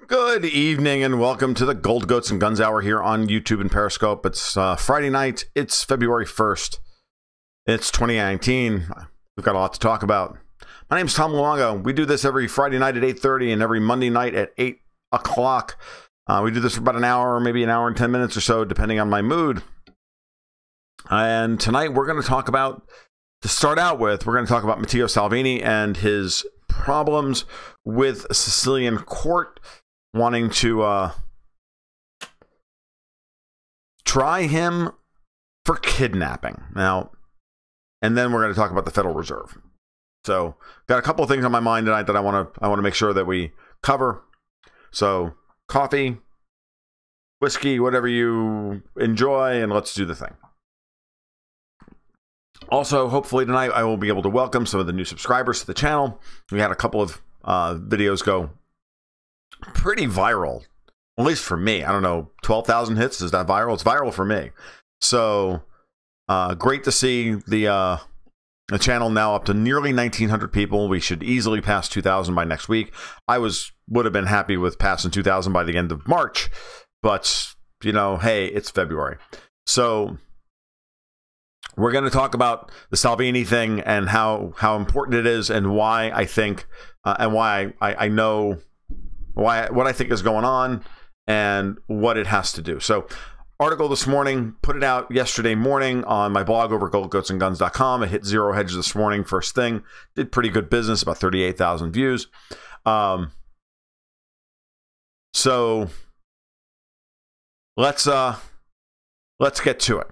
Good evening and welcome to the Gold Goats and Guns Hour here on YouTube and Periscope. It's Friday night. It's February 1st. It's 2019. We've got a lot to talk about. My name's Tom Luongo. We do this every Friday night at 8:30 and every Monday night at 8 o'clock. We do this for about an hour, maybe an hour and 10 minutes or so, depending on my mood. And tonight we're going to talk about, to start out with, we're going to talk about Matteo Salvini and his problems with a Sicilian court wanting to try him for kidnapping. Now, and then we're going to talk about the Federal Reserve. So, got a couple of things on my mind tonight that I want to make sure that we cover. So, coffee, whiskey, whatever you enjoy, and let's do the thing. Also, hopefully tonight I will be able to welcome some of the new subscribers to the channel. We had a couple of videos go pretty viral, at least for me. I don't know, 12,000 hits. Is that viral? It's viral for me. So great to see the channel now up to nearly 1,900 people. We should easily pass 2,000 by next week. I would have been happy with passing 2,000 by the end of March, but you know, hey, it's February. So we're going to talk about the Salvini thing and how important it is, and why I think and why I know what I think is going on and what it has to do. So, article this morning, put it out yesterday morning on my blog over goldgoatsandguns.com. It hit zero hedge this morning, first thing. Did pretty good business, about 38,000 views. So let's get to it.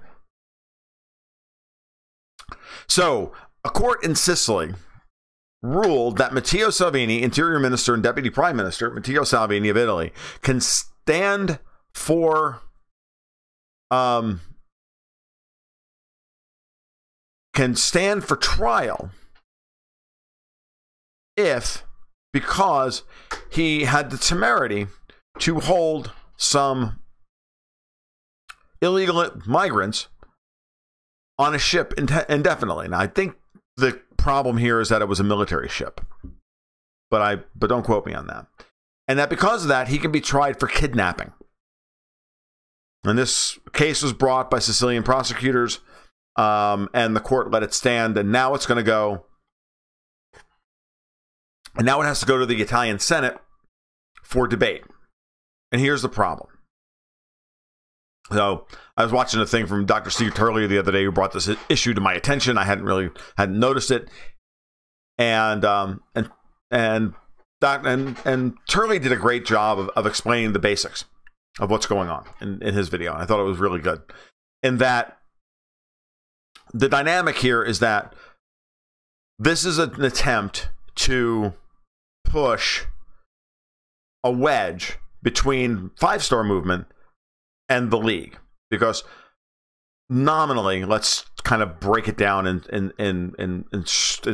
So, a court in Sicily ruled that Matteo Salvini, Interior Minister and Deputy Prime Minister, Matteo Salvini of Italy, can stand for trial because he had the temerity to hold some illegal migrants on a ship indefinitely. Now, I think the problem here is that it was a military ship, but don't quote me on that. And that because of that, he can be tried for kidnapping. And this case was brought by Sicilian prosecutors, and the court let it stand. And now it's going to go, and now it has to go to the Italian Senate for debate. And here's the problem. So I was watching a thing from Dr. Steve Turley the other day who brought this issue to my attention. I hadn't noticed it, and Turley did a great job of explaining the basics of what's going on in his video. And I thought it was really good. In that the dynamic here is that this is an attempt to push a wedge between Five Star Movement and the League, because nominally, let's kind of break it down in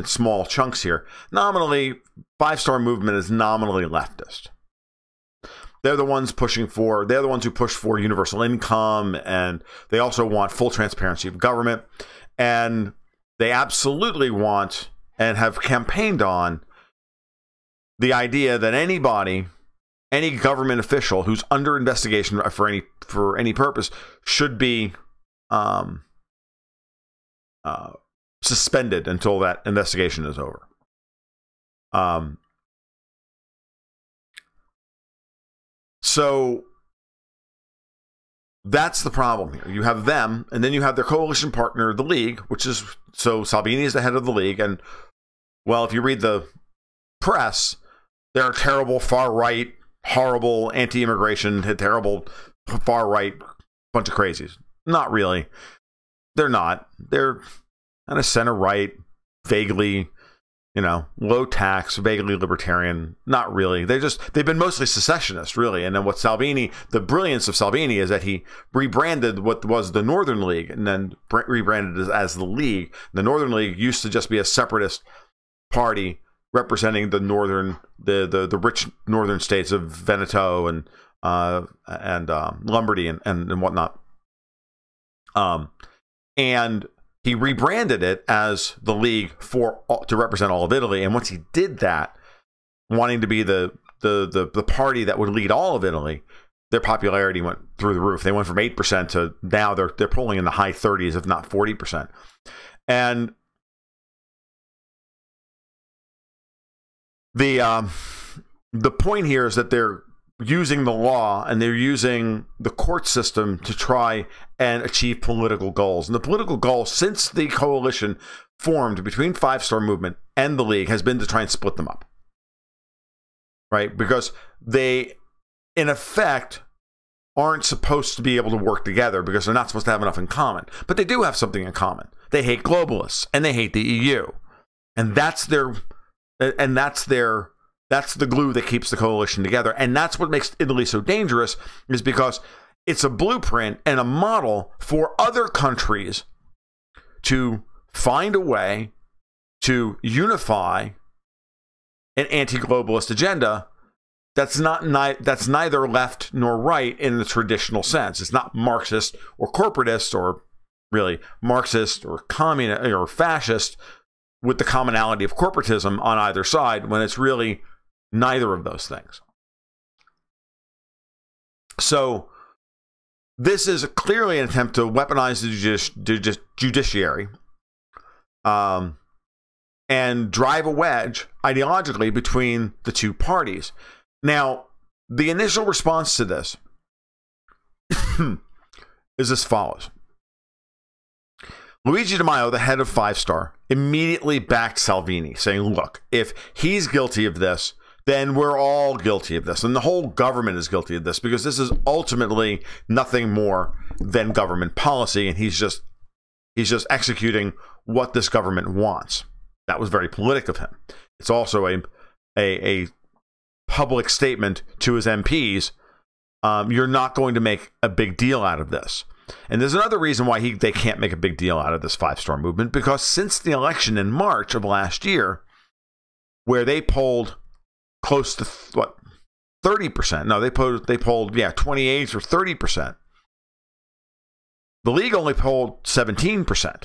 small chunks here. Nominally, Five Star Movement is nominally leftist. They're the ones who push for universal income, and they also want full transparency of government, and they absolutely want and have campaigned on the idea that any government official who's under investigation for any purpose should be suspended until that investigation is over. So that's the problem here. You have them, and then you have their coalition partner, the League, so Salvini is the head of the League, and well, if you read the press, they're a terrible far-right, horrible anti-immigration, terrible far-right bunch of crazies. Not really. They're not. They're kind of center-right, vaguely, low tax, vaguely libertarian. Not really. They've been mostly secessionist, really. And then the brilliance of Salvini is that he rebranded what was the Northern League and then rebranded it as the League. The Northern League used to just be a separatist party representing the rich northern states of Veneto and Lombardy and whatnot. And he rebranded it as the League to represent all of Italy. And once he did that, wanting to be the the party that would lead all of Italy, their popularity went through the roof. They went from 8% to now they're polling in the high 30s, if not 40%. And the point here is that they're using the law and they're using the court system to try and achieve political goals. And the political goal since the coalition formed between Five Star Movement and the League has been to try and split them up. Right? Because they, in effect, aren't supposed to be able to work together because they're not supposed to have enough in common. But they do have something in common. They hate globalists and they hate the EU. And that's the glue that keeps the coalition together. And that's what makes Italy so dangerous, is because it's a blueprint and a model for other countries to find a way to unify an anti-globalist agenda that's neither left nor right in the traditional sense. It's not Marxist or corporatist, or really Marxist or communist or fascist with the commonality of corporatism on either side, when it's really neither of those things. So this is clearly an attempt to weaponize the judiciary and drive a wedge ideologically between the two parties. Now, the initial response to this is as follows. Luigi Di Maio, the head of Five Star, immediately backed Salvini, saying, look, if he's guilty of this, then we're all guilty of this. And the whole government is guilty of this, because this is ultimately nothing more than government policy. And he's just executing what this government wants. That was very politic of him. It's also a public statement to his MPs. You're not going to make a big deal out of this. And there's another reason why they can't make a big deal out of this Five Star Movement, because since the election in March of last year, where they polled close to 30%. No, they polled 28 or 30%. The League only polled 17%.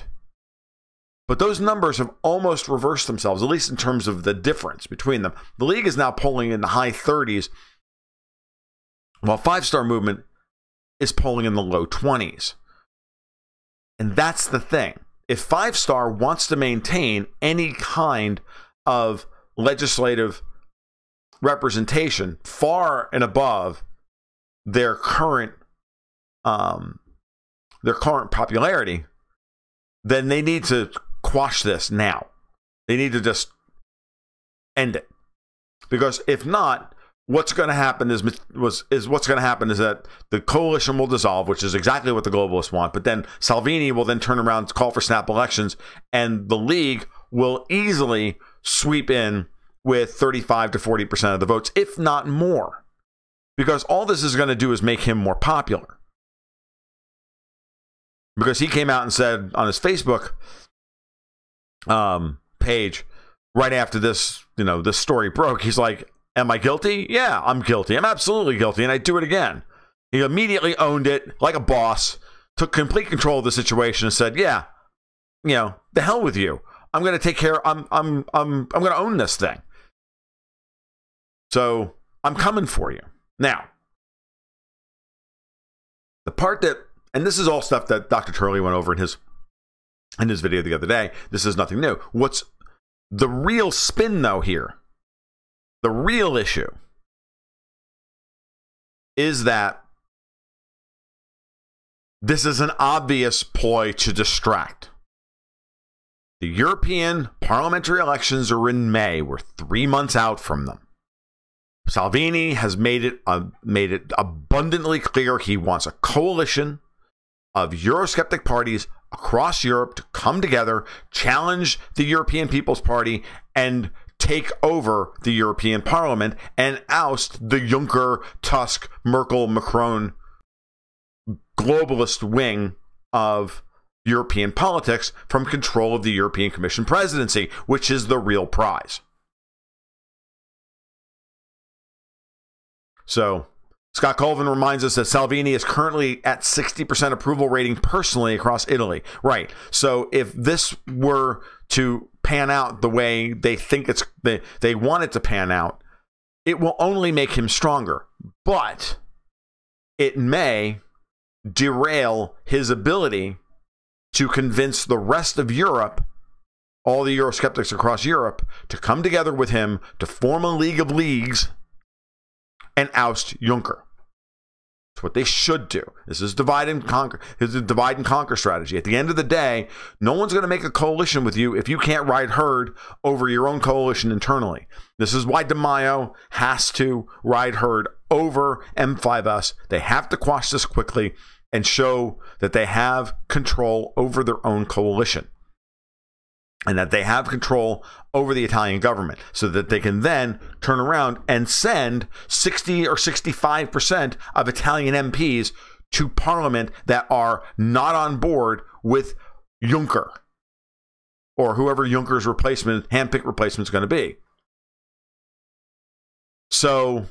But those numbers have almost reversed themselves, at least in terms of the difference between them. The League is now polling in the high 30s, while Five Star Movement is polling in the low 20s. And that's the thing. If Five Star wants to maintain any kind of legislative representation far and above their current popularity, then they need to quash this now. They need to just end it. Because if not, what's going to happen is that the coalition will dissolve, which is exactly what the globalists want. But then Salvini will then turn around to call for snap elections, and the League will easily sweep in with 35 to 40% of the votes, if not more. Because all this is going to do is make him more popular. Because he came out and said on his Facebook page right after this, this story broke, he's like, am I guilty? Yeah, I'm guilty. I'm absolutely guilty, and I do it again. He immediately owned it like a boss, took complete control of the situation, and said, yeah, the hell with you. I'm going to take care. I'm going to own this thing. So I'm coming for you. Now, the part that, and this is all stuff that Dr. Turley went over in his video the other day. This is nothing new. What's the real spin, though, here? The real issue is that this is an obvious ploy to distract. The European parliamentary elections are in May. We're 3 months out from them. Salvini has made it abundantly clear he wants a coalition of Eurosceptic parties across Europe to come together, challenge the European People's Party, and take over the European Parliament and oust the Juncker, Tusk, Merkel, Macron globalist wing of European politics from control of the European Commission presidency, which is the real prize. So, Scott Colvin reminds us that Salvini is currently at 60% approval rating personally across Italy. Right. So if this were to pan out the way they think they want it to pan out, it will only make him stronger, but it may derail his ability to convince the rest of Europe, all the Eurosceptics across Europe, to come together with him to form a league of leagues and oust Juncker. It's what they should do. This is divide and conquer. This is a divide and conquer strategy. At the end of the day, no one's going to make a coalition with you if you can't ride herd over your own coalition internally. This is why De Maio has to ride herd over M5S. They have to quash this quickly and show that they have control over their own coalition, and that they have control over the Italian government, so that they can then turn around and send 60 or 65% of Italian MPs to parliament that are not on board with Juncker, or whoever Juncker's replacement, handpicked replacement, is going to be. So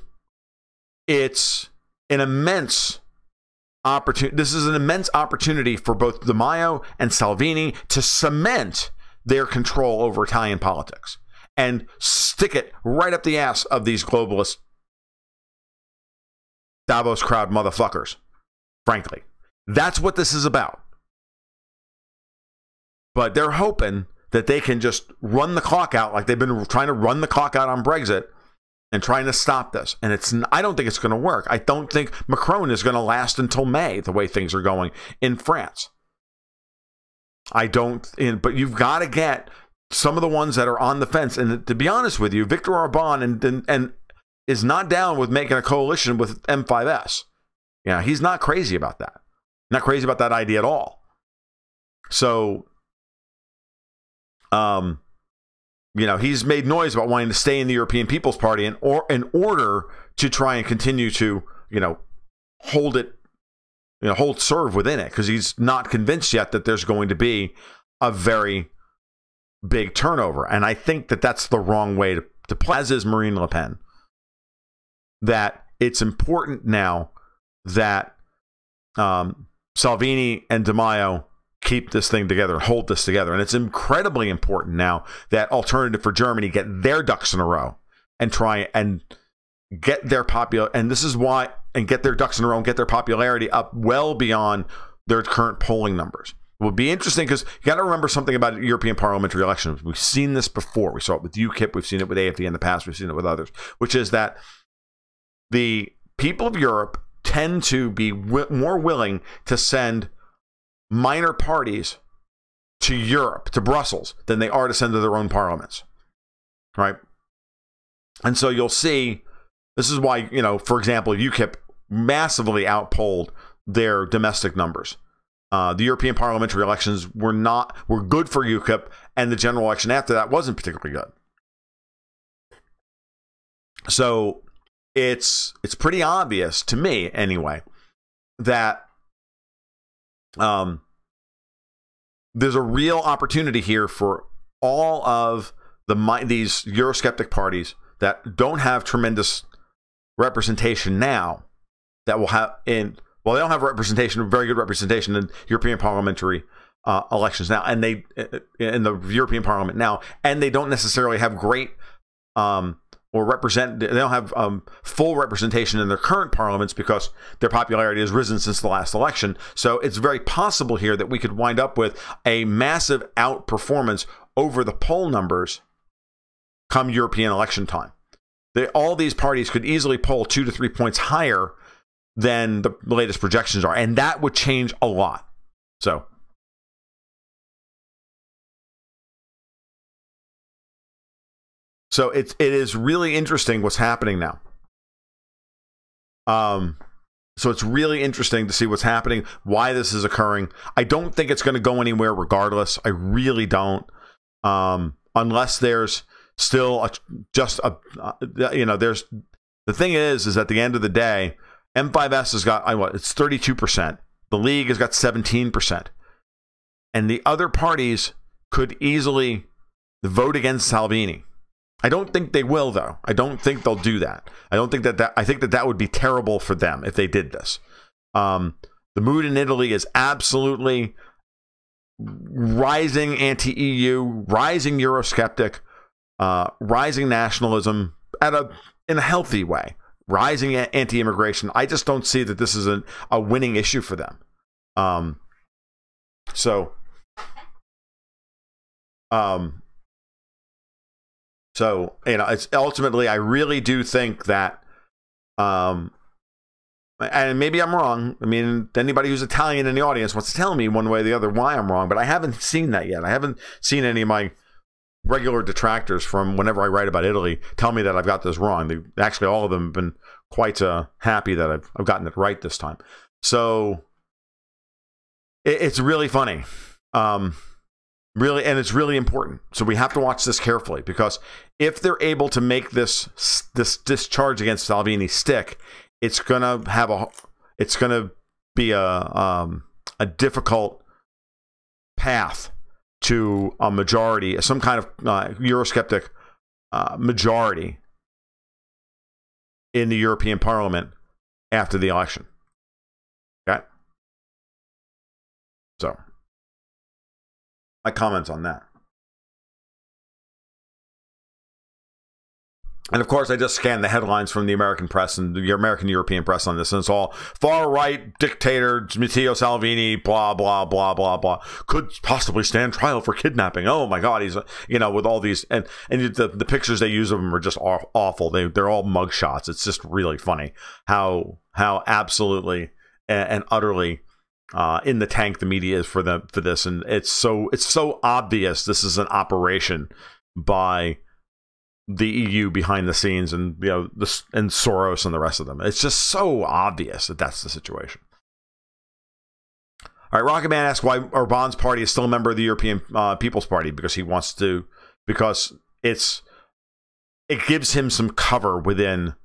it's an immense opportunity. This is an immense opportunity for both De Maio and Salvini to cement their control over Italian politics and stick it right up the ass of these globalist Davos crowd motherfuckers. Frankly, that's what this is about. But they're hoping that they can just run the clock out, like they've been trying to run the clock out on Brexit and trying to stop this. And I don't think it's going to work. I don't think Macron is going to last until May, the way things are going in France. But you've got to get some of the ones that are on the fence. And to be honest with you, Viktor Orban and is not down with making a coalition with M5S. Yeah, he's not crazy about that. Not crazy about that idea at all. So, he's made noise about wanting to stay in the European People's Party in order to try and continue to, hold serve within it, because he's not convinced yet that there's going to be a very big turnover. And I think that that's the wrong way to play, as is Marine Le Pen. That it's important now that Salvini and De Maio keep this thing together and hold this together. And it's incredibly important now that Alternative for Germany get their ducks in a row and try and get their get their ducks in a row and get their popularity up well beyond their current polling numbers. It would be interesting, because you got to remember something about European parliamentary elections. We've seen this before. We saw it with UKIP. We've seen it with AfD in the past. We've seen it with others, which is that the people of Europe tend to be more willing to send minor parties to Europe, to Brussels, than they are to send to their own parliaments. Right? And so you'll see, this is why, for example, UKIP massively outpolled their domestic numbers. The European parliamentary elections were good for UKIP, and the general election after that wasn't particularly good. So it's pretty obvious to me, anyway, that there's a real opportunity here for all of these Eurosceptic parties that don't have tremendous representation now, that will have they don't have very good representation in European parliamentary elections now, and they in the European Parliament now, and they don't necessarily have great they don't have full representation in their current parliaments, because their popularity has risen since the last election. So it's very possible here that we could wind up with a massive outperformance over the poll numbers come European election time. All these parties could easily poll 2 to 3 points higher than the latest projections are, and that would change a lot. So it is really interesting what's happening now. So it's really interesting to see what's happening, why this is occurring. I don't think it's going to go anywhere regardless. I really don't. Unless there's still there's the thing is at the end of the day, M5S has got it's 32%. The League has got 17%. And the other parties could easily vote against Salvini. I don't think they will, though. I don't think they'll do that. I think that would be terrible for them if they did this. The mood in Italy is absolutely rising anti-EU, rising Eurosceptic, rising nationalism at in a healthy way. Rising anti-immigration. I just don't see that this is a winning issue for them. So it's ultimately, I really do think that, and maybe I'm wrong. I mean, anybody who's Italian in the audience wants to tell me one way or the other why I'm wrong, but I haven't seen that yet. I haven't seen any of my regular detractors from whenever I write about Italy tell me that I've got this wrong. Actually, all of them have been quite happy that I've gotten it right this time. So it's really funny. Really, and it's really important. So we have to watch this carefully, because if they're able to make this charge against Salvini stick, it's gonna be a difficult path to a majority, some kind of Eurosceptic majority in the European Parliament after the election. Okay, so my comments on that. And of course, I just scanned the headlines from the American press and the American European press on this, and it's all far-right dictator Matteo Salvini, blah, blah, blah, blah, blah, could possibly stand trial for kidnapping. Oh my God, he's, with all these, and the pictures they use of him are just awful. They're all mugshots. It's just really funny how absolutely and utterly in the tank the media is for this, and it's so obvious this is an operation by the EU behind the scenes, and and Soros and the rest of them. It's just so obvious that that's the situation. All right, Rocket Man asks why Orban's party is still a member of the European People's Party, because he wants to, because it gives him some cover within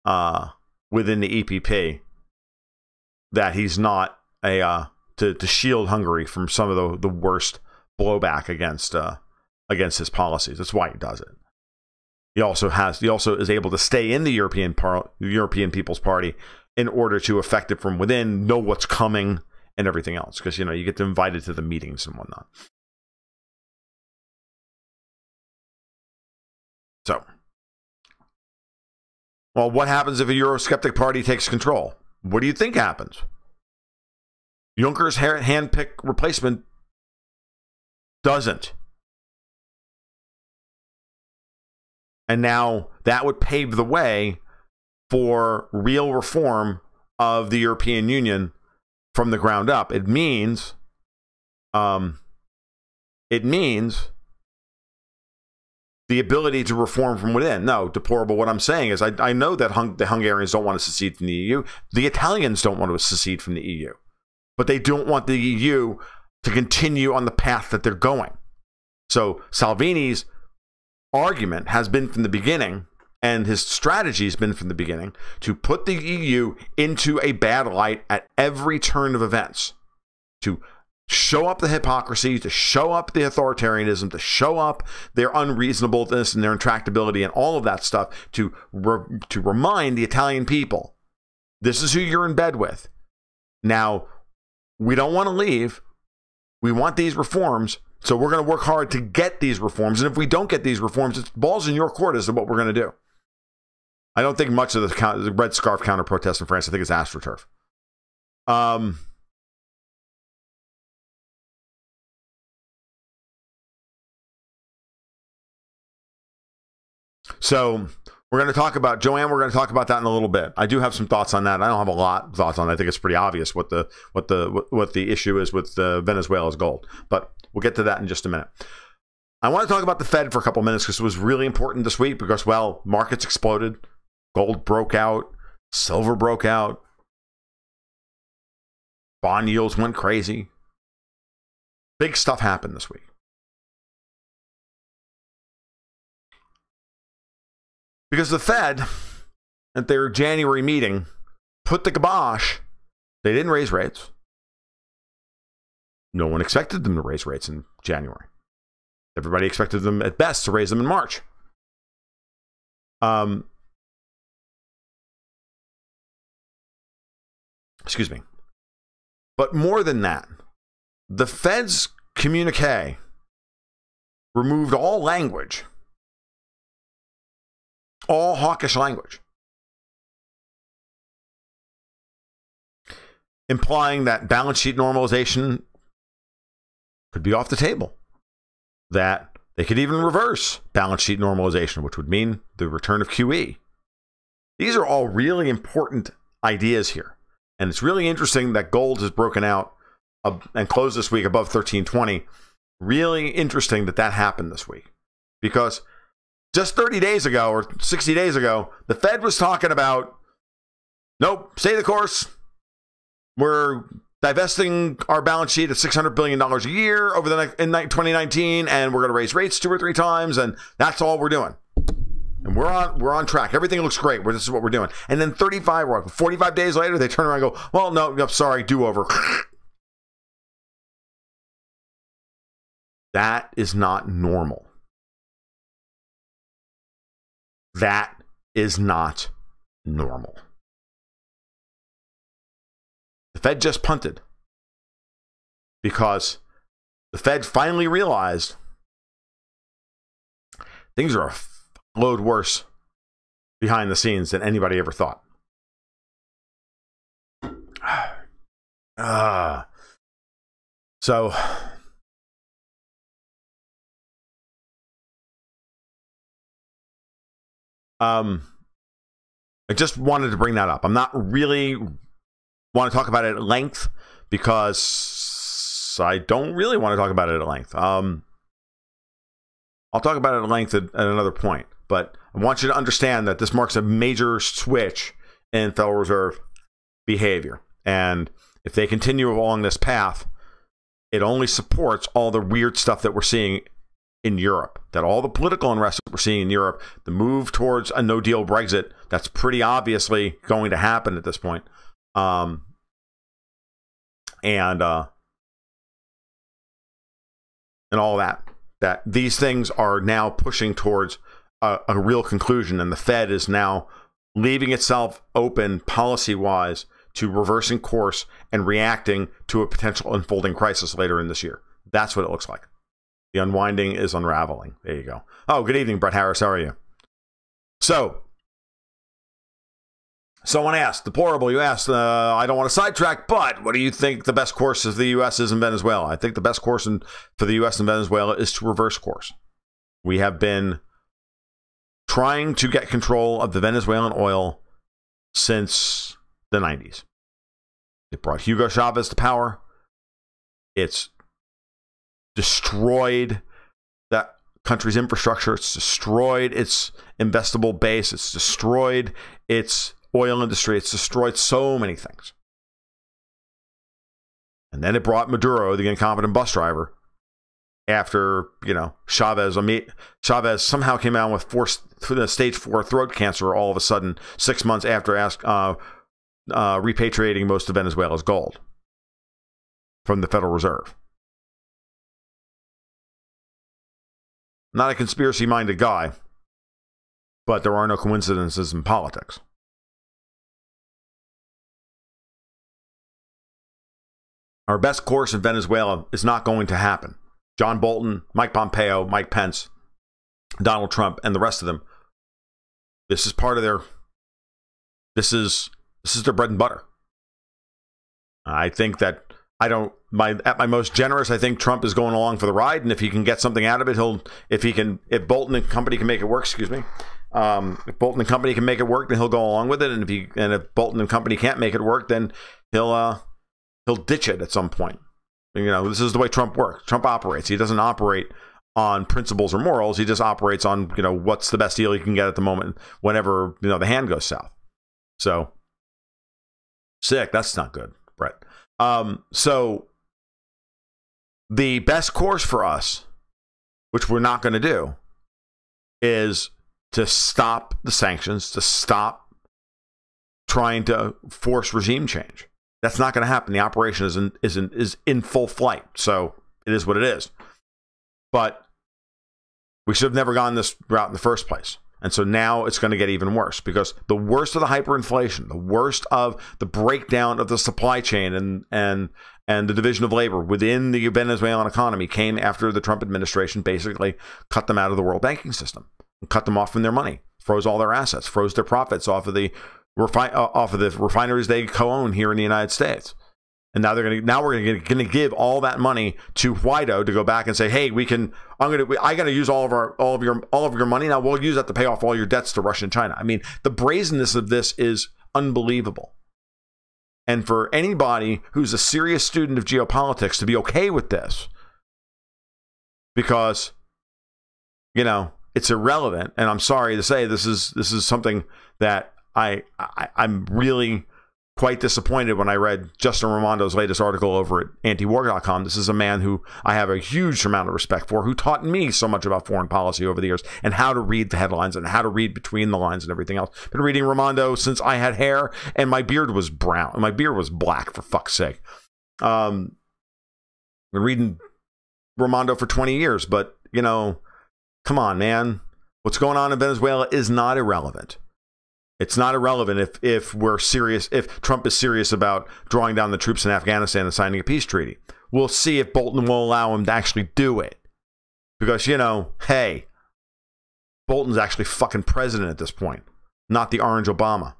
the EPP, that he's not to shield Hungary from some of the worst blowback against his policies. That's why he does it. He also is able to stay in the European People's Party in order to affect it from within, know what's coming and everything else, because you get invited to the meetings and whatnot. So, well, what happens if a Eurosceptic party takes control? What do you think happens? Juncker's hand-picked replacement doesn't. And now that would pave the way for real reform of the European Union from the ground up. It means the ability to reform from within. No, deplorable. What I'm saying is I know that the Hungarians don't want to secede from the EU. The Italians don't want to secede from the EU. But they don't want the EU to continue on the path that they're going. So Salvini's argument has been from the beginning, and his strategy has been from the beginning, to put the EU into a bad light at every turn of events, to show up the hypocrisy, to show up the authoritarianism, to show up their unreasonableness and their intractability and all of that stuff, to remind the Italian people, this is who you're in bed with. Now, we don't want to leave. We want these reforms. So we're going to work hard to get these reforms. And if we don't get these reforms, it's balls in your court as to what we're going to do. I don't think much of the Red Scarf counter protest in France. I think it's AstroTurf. So we're going to talk about, Joanne, we're going to talk about that in a little bit. I do have some thoughts on that. I don't have a lot of thoughts on it. I think it's pretty obvious what the issue is with Venezuela's gold. But we'll get to that in just a minute. I want to talk about the Fed for a couple minutes, because it was really important this week, because, well, markets exploded. Gold broke out. Silver broke out. Bond yields went crazy. Big stuff happened this week. Because the Fed, at their January meeting, put the kibosh. They didn't raise rates. No one expected them to raise rates in January. Everybody expected them, at best, to raise them in March. Excuse me. But more than that, the Fed's communique removed all language All hawkish language. Implying that balance sheet normalization could be off the table. That they could even reverse balance sheet normalization, which would mean the return of QE. These are all really important ideas here. And it's really interesting that gold has broken out and closed this week above 1320. Really interesting that happened this week. Because just 30 days ago or 60 days ago, the Fed was talking about, nope, stay the course. We're divesting our balance sheet at $600 billion a year over in 2019, and we're going to raise rates 2 or 3 times, and that's all we're doing. And we're on track. Everything looks great. This is what we're doing. And then 45 days later, they turn around and go, well, no, sorry, do over. That is not normal. That is not normal. The Fed just punted because the Fed finally realized things are a load worse behind the scenes than anybody ever thought. So I just wanted to bring that up. I'm not really want to talk about it at length because I don't really want to talk about it at length. I'll talk about it at length at another point, but I want you to understand that this marks a major switch in Federal Reserve behavior. And if they continue along this path, it only supports all the weird stuff that we're seeing in Europe, that all the political unrest that we're seeing in Europe, the move towards a no-deal Brexit, that's pretty obviously going to happen at this point. And all that these things are now pushing towards a real conclusion, and the Fed is now leaving itself open policy-wise to reversing course and reacting to a potential unfolding crisis later in this year. That's what it looks like. The unwinding is unraveling. There you go. Oh, good evening, Brett Harris. How are you? So, someone asked, deplorable, you asked, I don't want to sidetrack, but what do you think the best course of the U.S. is in Venezuela? I think the best course for the U.S. in Venezuela is to reverse course. We have been trying to get control of the Venezuelan oil since the 90s. It brought Hugo Chavez to power. It's destroyed that country's infrastructure. It's destroyed its investable base. It's destroyed its oil industry. It's destroyed so many things. And then it brought Maduro, the incompetent bus driver, after, Chavez somehow came out with stage 4 throat cancer all of a sudden, 6 months after repatriating most of Venezuela's gold from the Federal Reserve. Not a conspiracy-minded guy, but there are no coincidences in politics. Our best course in Venezuela is not going to happen. John Bolton, Mike Pompeo, Mike Pence, Donald Trump, and the rest of them. This is part of their. This is their bread and butter. I think that at my most generous, I think Trump is going along for the ride, and if he can get something out of it, if Bolton and company can make it work, if Bolton and company can make it work, then he'll go along with it, and if Bolton and company can't make it work, then he'll ditch it at some point. This is the way Trump works. Trump operates. He doesn't operate on principles or morals. He just operates on, what's the best deal he can get at the moment whenever, the hand goes south. So, sick. That's not good, Brett. So, the best course for us, which we're not going to do, is to stop the sanctions, to stop trying to force regime change. That's not going to happen. The operation is in full flight. So it is what it is. But we should have never gone this route in the first place. And so now it's going to get even worse, because the worst of the hyperinflation, the worst of the breakdown of the supply chain and the division of labor within the Venezuelan economy came after the Trump administration basically cut them out of the world banking system and cut them off from their money, froze all their assets, froze their profits off of the refineries they co-own here in the United States. And now we're going to give all that money to Guaido to go back and say, hey, I got to use all of your money. Now we'll use that to pay off all your debts to Russia and China. I mean, the brazenness of this is unbelievable. And for anybody who's a serious student of geopolitics to be okay with this, because, it's irrelevant. And I'm sorry to say this is something that I'm really quite disappointed when I read Justin Raimondo's latest article over at antiwar.com. This is a man who I have a huge amount of respect for, who taught me so much about foreign policy over the years and how to read the headlines and how to read between the lines and everything else. Been reading Raimondo since I had hair and my beard was brown. My beard was black, for fuck's sake. Been reading Raimondo for 20 years, but, come on, man. What's going on in Venezuela is not irrelevant. It's not irrelevant if we're serious, if Trump is serious about drawing down the troops in Afghanistan and signing a peace treaty. We'll see if Bolton will allow him to actually do it. Because, hey, Bolton's actually fucking president at this point, not the orange Obama.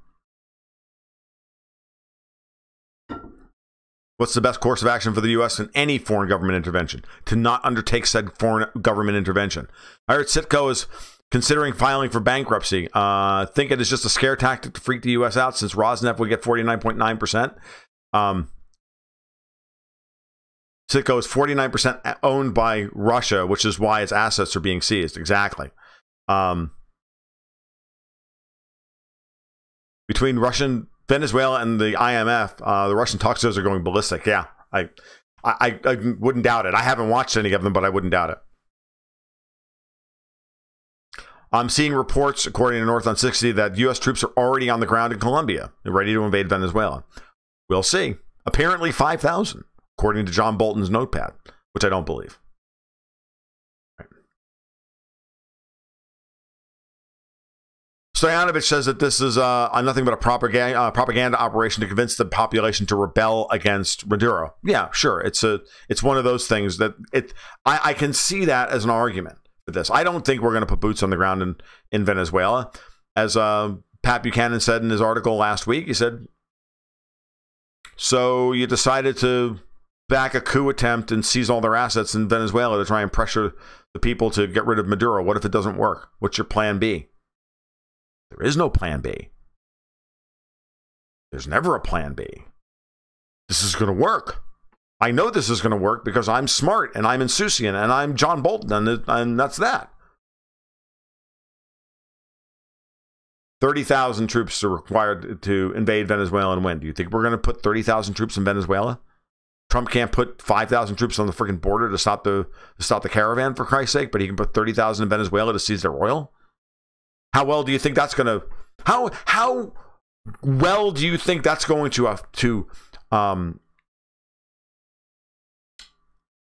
What's the best course of action for the U.S. in any foreign government intervention? To not undertake said foreign government intervention. I heard Citgo is considering filing for bankruptcy. Think it is just a scare tactic to freak the U.S. out since Rosneft would get 49.9%. Citgo is 49% owned by Russia, which is why its assets are being seized. Exactly. Between Venezuela and the IMF, the Russian talk shows are going ballistic. Yeah, I wouldn't doubt it. I haven't watched any of them, but I wouldn't doubt it. I'm seeing reports, according to North on 60, that U.S. troops are already on the ground in Colombia and ready to invade Venezuela. We'll see. Apparently 5,000, according to John Bolton's notepad, which I don't believe. Right. Stoyanovich says that this is nothing but a propaganda operation to convince the population to rebel against Maduro. Yeah, sure. It's one of those things that I can see that as an argument. This. I don't think we're going to put boots on the ground in Venezuela. As Pat Buchanan said in his article last week, he said, so you decided to back a coup attempt and seize all their assets in Venezuela to try and pressure the people to get rid of Maduro. What if it doesn't work? What's your plan B? There is no plan B. There's never a plan B. This is going to work. I know this is going to work because I'm smart and I'm insouciant and I'm John Bolton and that's that. 30,000 troops are required to invade Venezuela and win. Do you think we're going to put 30,000 troops in Venezuela? Trump can't put 5,000 troops on the freaking border to stop the caravan, for Christ's sake, but he can put 30,000 in Venezuela to seize their oil? How well do you think that's going to... How well do you think that's going to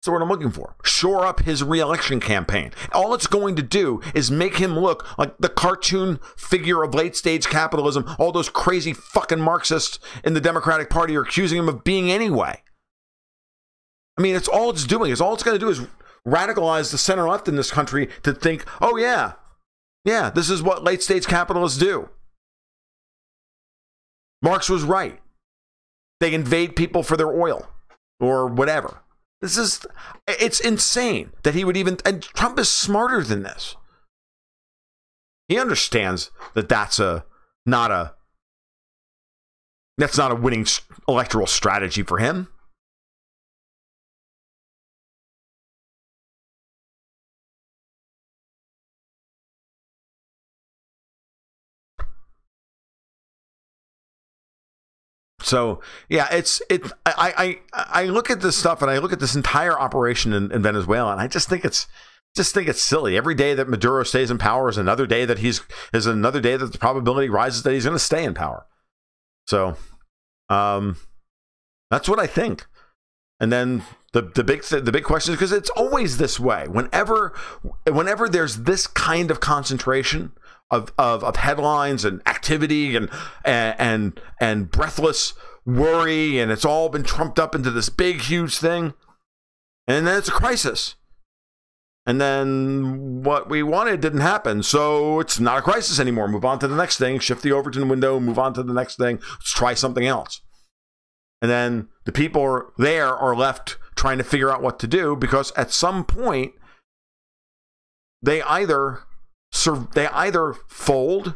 so what I'm looking for, shore up his re-election campaign? All it's going to do is make him look like the cartoon figure of late-stage capitalism all those crazy fucking Marxists in the Democratic Party are accusing him of being anyway. I mean, it's all it's doing. All it's going to do is radicalize the center-left in this country to think, oh, yeah, this is what late-stage capitalists do. Marx was right. They invade people for their oil or whatever. It's insane that he would even, and Trump is smarter than this. He understands that that's not a winning electoral strategy for him. So yeah, I look at this stuff and I look at this entire operation in Venezuela and I just think it's silly. Every day that Maduro stays in power is another day that the probability rises that he's going to stay in power. So that's what I think. And then the big question is, because it's always this way. Whenever there's this kind of concentration of headlines and activity and breathless worry, and it's all been trumped up into this big, huge thing, and then it's a crisis. And then what we wanted didn't happen. So it's not a crisis anymore. Move on to the next thing. Shift the Overton window. Move on to the next thing. Let's try something else. And then the people there are left trying to figure out what to do, because at some point they either fold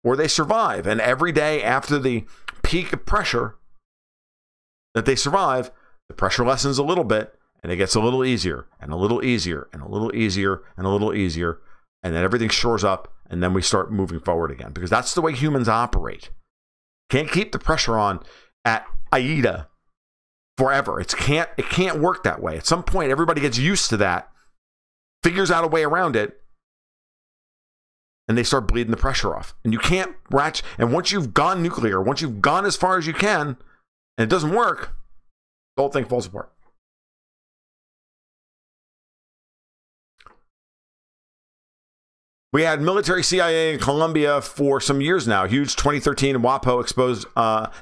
or they survive. And every day after the peak of pressure that they survive, the pressure lessens a little bit, and it gets a little easier and a little easier and a little easier and a little easier. And then everything shores up, and then we start moving forward again, because that's the way humans operate. Can't keep the pressure on at AIDA forever. It can't work that way. At some point, everybody gets used to that, figures out a way around it, and they start bleeding the pressure off. And you can't ratchet. And once you've gone nuclear, once you've gone as far as you can, and it doesn't work, the whole thing falls apart. We had military CIA in Colombia for some years now. Huge 2013 WAPO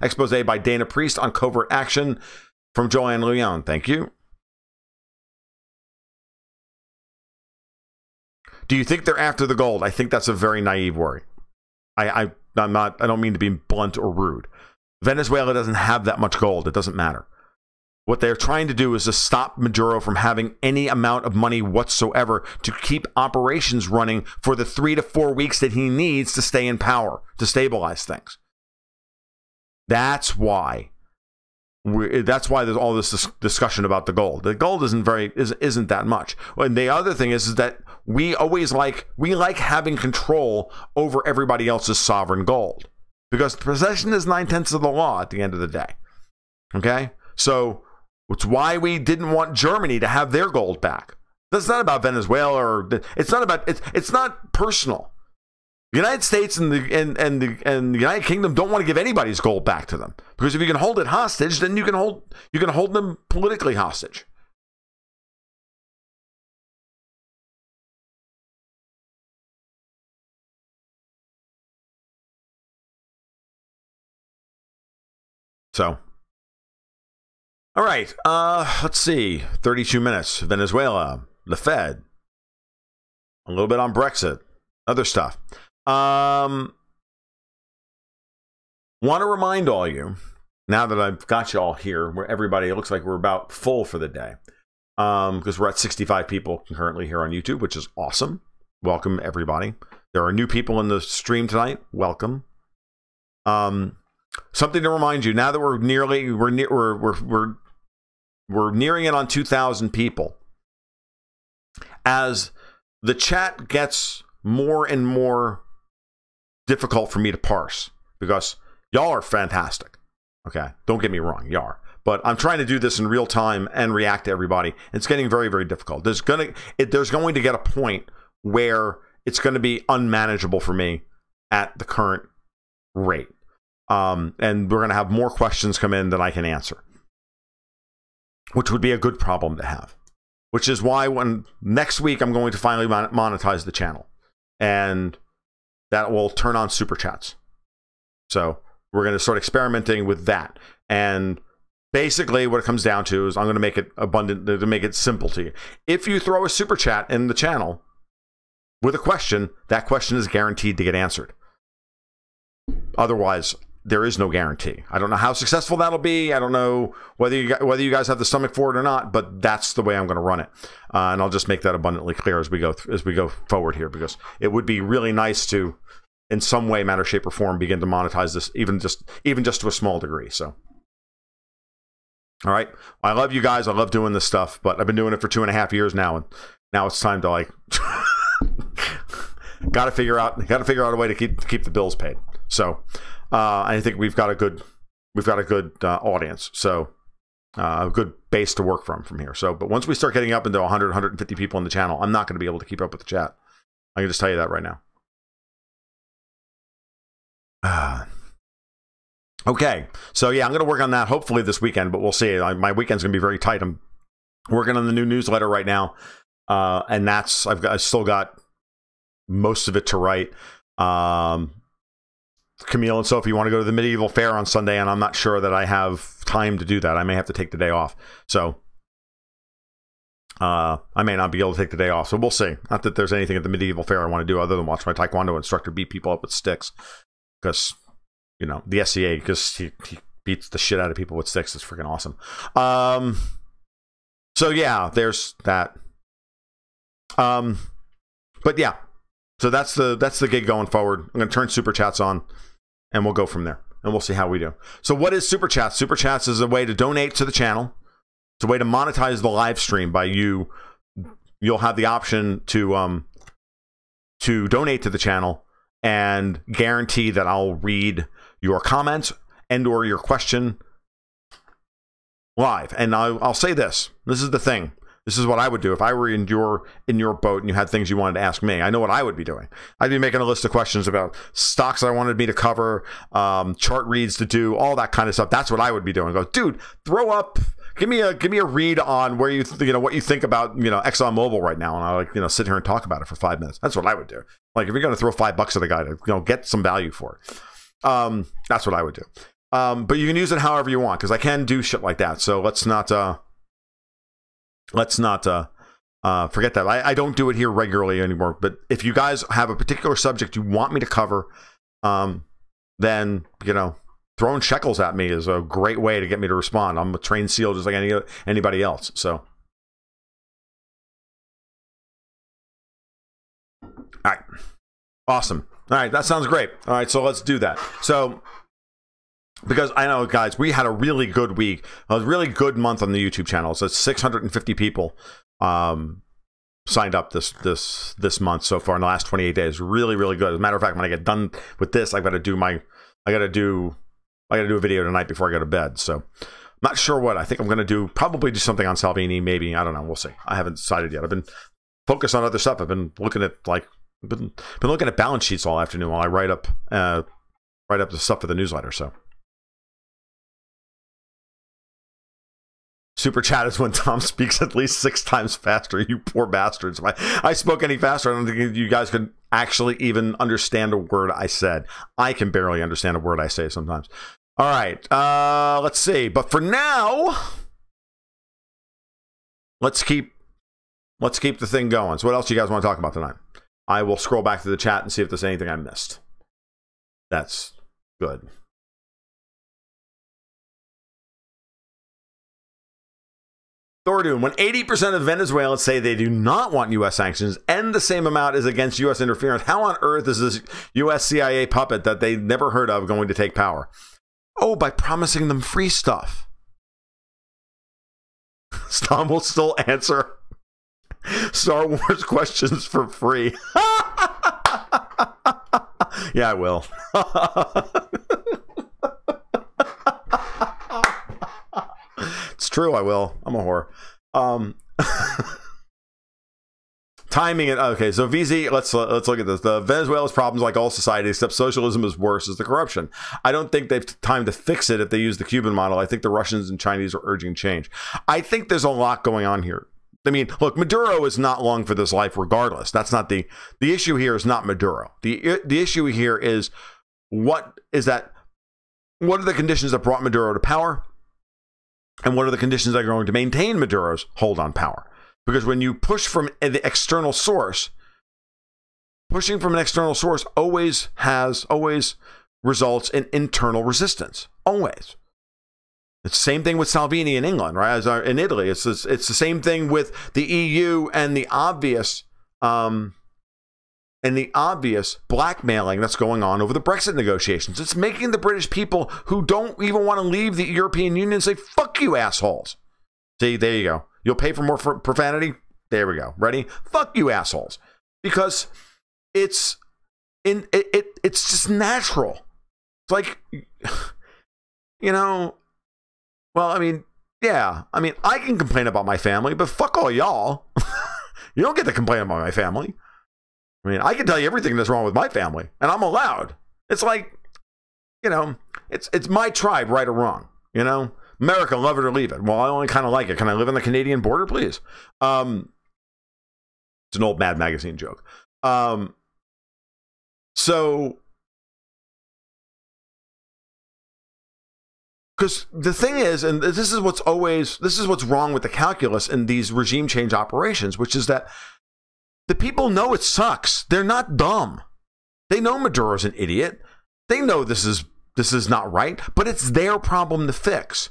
expose by Dana Priest on covert action from Joanne Leon. Thank you. Do you think they're after the gold? I think that's a very naive worry. I don't mean to be blunt or rude. Venezuela doesn't have that much gold. It doesn't matter. What they're trying to do is to stop Maduro from having any amount of money whatsoever to keep operations running for the 3 to 4 weeks that he needs to stay in power, to stabilize things. That's why there's all this discussion about the gold. The gold isn't that much. And the other thing is that we like having control over everybody else's sovereign gold, because possession is 9/10 of the law at the end of the day. Okay, so it's why we didn't want Germany to have their gold back. That's not about Venezuela, or it's not personal. The United States and the United Kingdom don't want to give anybody's gold back to them, because if you can hold it hostage, then you can hold them politically hostage. So, all right, let's see. 32 minutes. Venezuela, the Fed, a little bit on Brexit, other stuff. Want to remind all you, now that I've got you all here, where everybody, it looks like we're about full for the day, because we're at 65 people currently here on YouTube, which is awesome. Welcome, everybody. There are new people in the stream tonight. Welcome. Something to remind you, now that we're nearing it on 2,000 people. As the chat gets more and more difficult for me to parse, because y'all are fantastic. Okay, don't get me wrong, y'all are. But I'm trying to do this in real time and react to everybody. It's getting very, very difficult. There's going to get a point where it's going to be unmanageable for me at the current rate. And we're going to have more questions come in than I can answer, which would be a good problem to have. Which is why next week I'm going to finally monetize the channel, and that will turn on super chats. So we're going to start experimenting with that. And basically what it comes down to is I'm going to make it abundant, to make it simple to you. If you throw a super chat in the channel with a question, that question is guaranteed to get answered. Otherwise, there is no guarantee. I don't know how successful that'll be. I don't know whether you guys have the stomach for it or not, but that's the way I'm going to run it. And I'll just make that abundantly clear as we go forward here, because it would be really nice to, in some way, manner, shape, or form, begin to monetize this, even just to a small degree. So, all right, I love you guys. I love doing this stuff, but I've been doing it for 2.5 years now, and now it's time to got to figure out a way to keep the bills paid. So. I think we've got a good audience, so a good base to work from here. So, but once we start getting up into 100, 150 people on the channel, I'm not going to be able to keep up with the chat. I can just tell you that right now. Okay, so yeah, I'm going to work on that hopefully this weekend, but we'll see. My weekend's going to be very tight. I'm working on the new newsletter right now, and I've still got most of it to write. Camille and Sophie want to go to the medieval fair on Sunday, and I'm not sure that I have time to do that. I may have to take the day off. So I may not be able to take the day off, so we'll see. Not that there's anything at the medieval fair I want to do other than watch my Taekwondo instructor beat people up with sticks. Because, you know, the SCA, because he beats the shit out of people with sticks. It's freaking awesome. So yeah, there's that. But yeah, so that's the gig going forward. I'm going to turn Super Chats on, and we'll go from there. And we'll see how we do. So what is Super Chats? Super Chats is a way to donate to the channel. It's a way to monetize the live stream by you. You'll have the option to donate to the channel and guarantee that I'll read your comments and or your question live. And I'll say this. This is the thing. This is what I would do if I were in your boat and you had things you wanted to ask me. I know what I would be doing. I'd be making a list of questions about stocks I wanted me to cover, chart reads to do, all that kind of stuff. That's what I would be doing. Go, dude, throw up. Give me a read on where what you think about ExxonMobil right now, and I sit here and talk about it for 5 minutes. That's what I would do. Like if you're going to throw $5 at a guy to get some value for it, that's what I would do. But you can use it however you want because I can do shit like that. So let's not forget that. I don't do it here regularly anymore. But if you guys have a particular subject you want me to cover, then throwing shekels at me is a great way to get me to respond. I'm a trained SEAL just like anybody else. So, all right, awesome. All right, that sounds great. All right, so let's do that. So, because I know, guys, we had a really good week, a really good month on the YouTube channel. So 650 people signed up this month so far in the last 28 days. Really, really good. As a matter of fact, when I get done with this, I got to do a video tonight before I go to bed. So I'm not sure what. I think I'm going to probably do something on Salvini, maybe. I don't know. We'll see. I haven't decided yet. I've been focused on other stuff. I've been looking at been looking at balance sheets all afternoon while I write up the stuff for the newsletter. So Super Chat is when Tom speaks at least 6 times faster. You poor bastards. If I spoke any faster, I don't think you guys could actually even understand a word I said. I can barely understand a word I say sometimes. All right. Let's see. But for now, let's keep the thing going. So what else do you guys want to talk about tonight? I will scroll back to the chat and see if there's anything I missed. That's good. Thordoon, when 80% of Venezuelans say they do not want U.S. sanctions and the same amount is against U.S. interference, how on earth is this U.S. CIA puppet that they never heard of going to take power? Oh, by promising them free stuff. Stom will still answer Star Wars questions for free. Yeah, I will. It's true, I will. I'm a whore. Timing it. Okay, so VZ, let's look at this. The Venezuela's problems, like all society, except socialism is worse, is the corruption. I don't think they've time to fix it if they use the Cuban model. I think the Russians and Chinese are urging change. I think there's a lot going on here. I mean, look, Maduro is not long for this life regardless. That's not the issue here is not Maduro. The issue here is what are the conditions that brought Maduro to power? And what are the conditions that are going to maintain Maduro's hold on power? Because when you push from the external source, pushing from an external source always results in internal resistance. Always. It's the same thing with Salvini in England, right? As in Italy, it's the same thing with the EU and the obvious blackmailing that's going on over the Brexit negotiations. It's making the British people who don't even want to leave the European Union say, "Fuck you, assholes." See, there you go. You'll pay for more profanity? There we go. Ready? Fuck you, assholes. Because it's just natural. It's like, well, I mean, yeah. I mean, I can complain about my family, but fuck all y'all. You don't get to complain about my family. I mean, I can tell you everything that's wrong with my family, and I'm allowed. It's like, it's my tribe, right or wrong. America, love it or leave it. Well, I only kind of like it. Can I live on the Canadian border, please? It's an old Mad Magazine joke. So Because the thing is, and this is what's wrong with the calculus in these regime change operations, which is that the people know it sucks. They're not dumb. They know Maduro's an idiot. They know this is not right, but it's their problem to fix.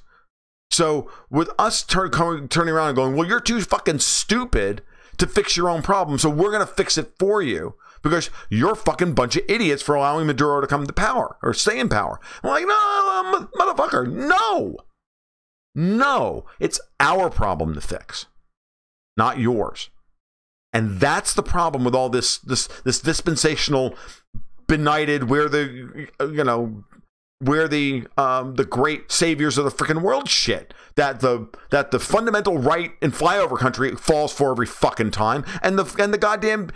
So with us turning around and going, well, you're too fucking stupid to fix your own problem, so we're going to fix it for you because you're a fucking bunch of idiots for allowing Maduro to come to power or stay in power. I'm like, no, motherfucker, no. It's our problem to fix, not yours. And that's the problem with all this dispensational, benighted, we're the great saviors of the freaking world shit that the fundamental right in flyover country falls for every fucking time, and the goddamn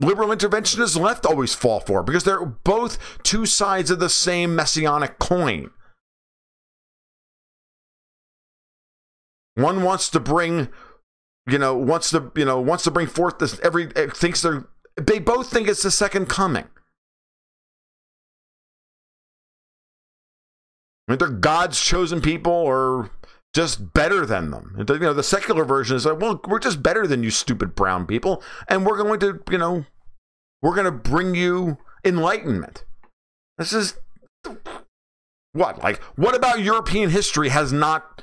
liberal interventionist left always fall for, because they're both two sides of the same messianic coin. One wants to bring, wants to bring forth this they both think it's the second coming. I mean, they're God's chosen people or just better than them. The secular version is like, well, we're just better than you stupid brown people, and we're going to bring you enlightenment. This is what? Like, what about European history has not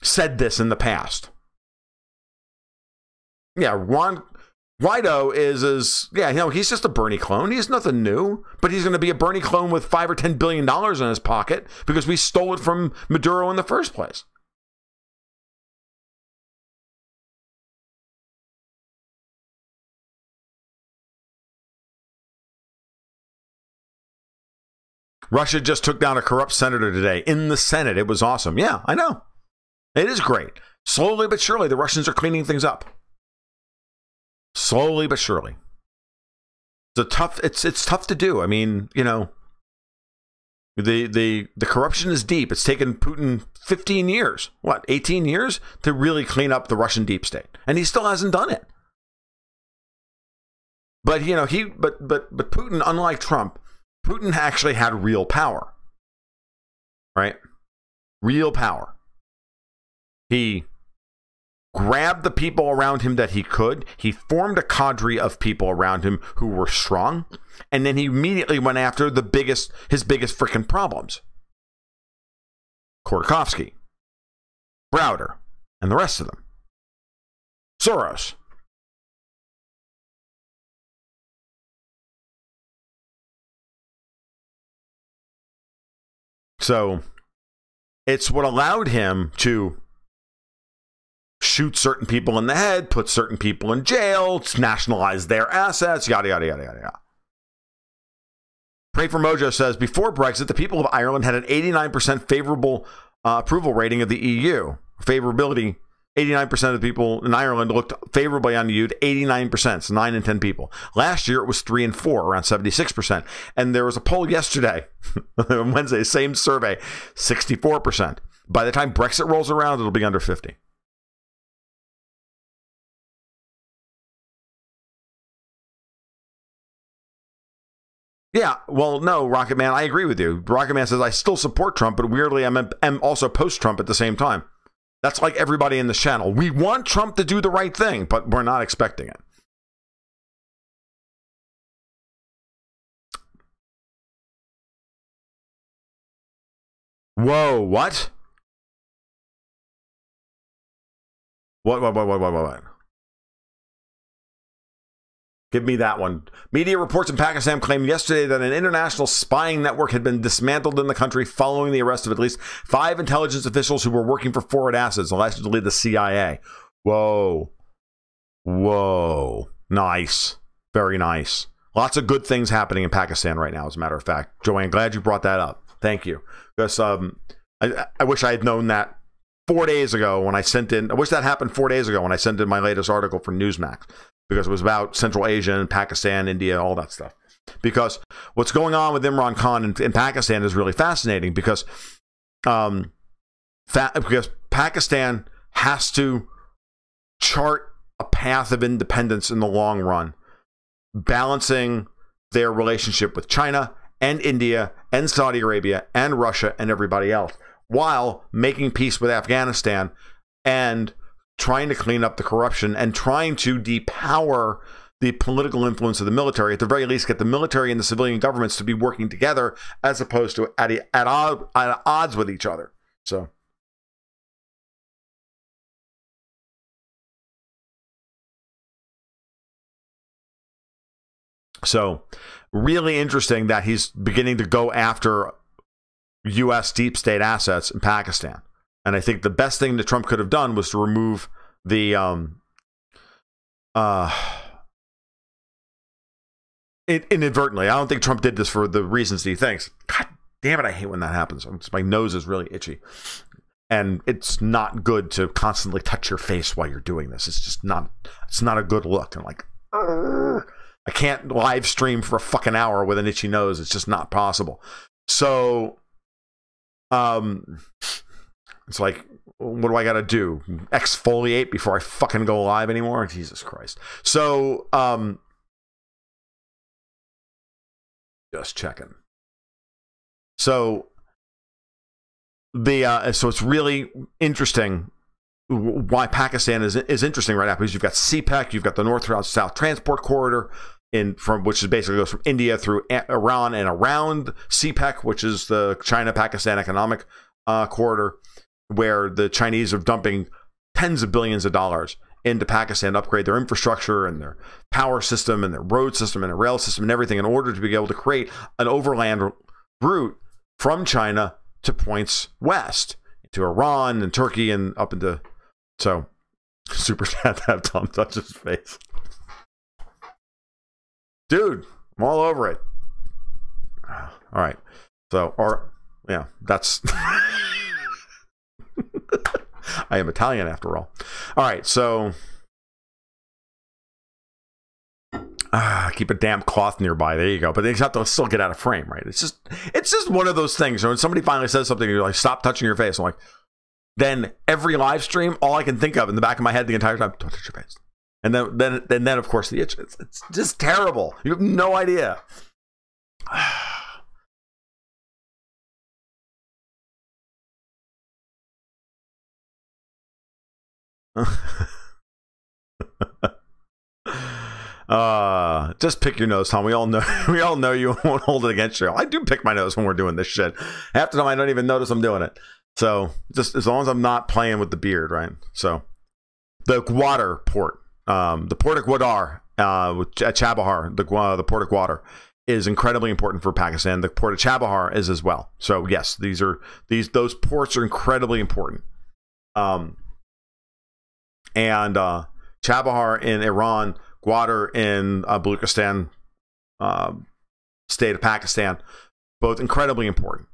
said this in the past? Yeah, Ron Guaido he's just a Bernie clone. He's nothing new, but he's going to be a Bernie clone with $5 or $10 billion in his pocket because we stole it from Maduro in the first place. Russia just took down a corrupt senator today in the Senate. It was awesome. Yeah, I know. It is great. Slowly but surely, the Russians are cleaning things up. Slowly but surely. It's tough to do. I mean, the corruption is deep. It's taken Putin 15 years, 18 years to really clean up the Russian deep state, and he still hasn't done it. But but Putin, unlike Trump, Putin actually had real power, right? Real power. He grabbed the people around him that he could. He formed a cadre of people around him who were strong. And then he immediately went after his biggest freaking problems. Khodorkovsky, Browder, and the rest of them. Soros. So it's what allowed him to shoot certain people in the head, put certain people in jail, nationalize their assets, yada, yada, yada, yada, yada. Pray for Mojo says, before Brexit, the people of Ireland had an 89% favorable approval rating of the EU. Favorability, 89% of the people in Ireland looked favorably on the EU to 89%, so 9 in 10 people. Last year, it was 3 and 4, around 76%. And there was a poll yesterday, on Wednesday, same survey, 64%. By the time Brexit rolls around, it'll be under 50. Yeah, well, no, Rocket Man, I agree with you. Rocket Man says, I still support Trump, but weirdly, I'm also post-Trump at the same time. That's like everybody in this channel. We want Trump to do the right thing, but we're not expecting it. Whoa, what? What? Give me that one. Media reports in Pakistan claimed yesterday that an international spying network had been dismantled in the country following the arrest of at least 5 intelligence officials who were working for foreign assets, allegedly the CIA. Whoa. Nice. Very nice. Lots of good things happening in Pakistan right now, as a matter of fact. Joanne, glad you brought that up. Thank you. Because I wish I had known that 4 days ago when I sent in. I wish that happened 4 days ago when I sent in my latest article for Newsmax. Because it was about Central Asia and Pakistan, India, all that stuff. Because what's going on with Imran Khan in Pakistan is really fascinating because Pakistan has to chart a path of independence in the long run, balancing their relationship with China and India and Saudi Arabia and Russia and everybody else, while making peace with Afghanistan and trying to clean up the corruption and trying to depower the political influence of the military, at the very least get the military and the civilian governments to be working together as opposed to at odds with each other. So really interesting that he's beginning to go after U.S. deep state assets in Pakistan. And I think the best thing that Trump could have done was to remove the inadvertently. I don't think Trump did this for the reasons that he thinks. God damn it, I hate when that happens. My nose is really itchy. And it's not good to constantly touch your face while you're doing this. It's not a good look. I'm like, I can't live stream for a fucking hour with an itchy nose. It's just not possible. So, it's like, what do I got to do? Exfoliate before I fucking go live anymore? Jesus Christ. So, just checking. So, so it's really interesting why Pakistan is interesting right now, because you've got CPEC, you've got the North-South Transport Corridor, which is basically goes from India through Iran and around CPEC, which is the China-Pakistan Economic Corridor, where the Chinese are dumping tens of billions of dollars into Pakistan to upgrade their infrastructure and their power system and their road system and their rail system and everything in order to be able to create an overland route from China to points west, to Iran and Turkey and up into... So, super sad to have Tom touch his face. Dude, I'm all over it. All right. So, yeah, that's... I am Italian after all. All right, so... keep a damp cloth nearby. There you go. But they have to still get out of frame, right? It's just one of those things. So when somebody finally says something, you're like, stop touching your face. I'm like, then every live stream, all I can think of in the back of my head the entire time, don't touch your face. And then of course the itch. It's just terrible. You have no idea. Just pick your nose, Tom. We all know you won't hold it against you. I do pick my nose when we're doing this shit. Half the time I don't even notice I'm doing it. So just as long as I'm not playing with the beard, right? So the Gwadar port, the Port of Gwadar, at Chabahar, the Port of Gwadar is incredibly important for Pakistan. The Port of Chabahar is as well. So yes, those ports are incredibly important. And Chabahar in Iran, Gwadar in Baluchistan, state of Pakistan, both incredibly important.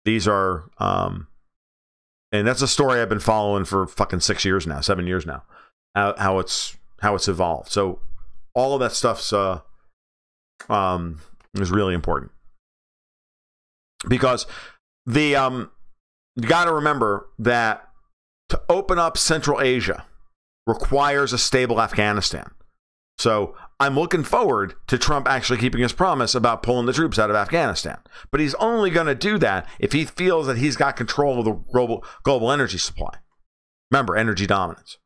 These are, and that's a story I've been following for fucking 7 years now, how it's evolved. So all of that stuff's is really important, because you got to remember that to open up Central Asia requires a stable Afghanistan. So I'm looking forward to Trump actually keeping his promise about pulling the troops out of Afghanistan. But he's only going to do that if he feels that he's got control of the global energy supply. Remember, energy dominance.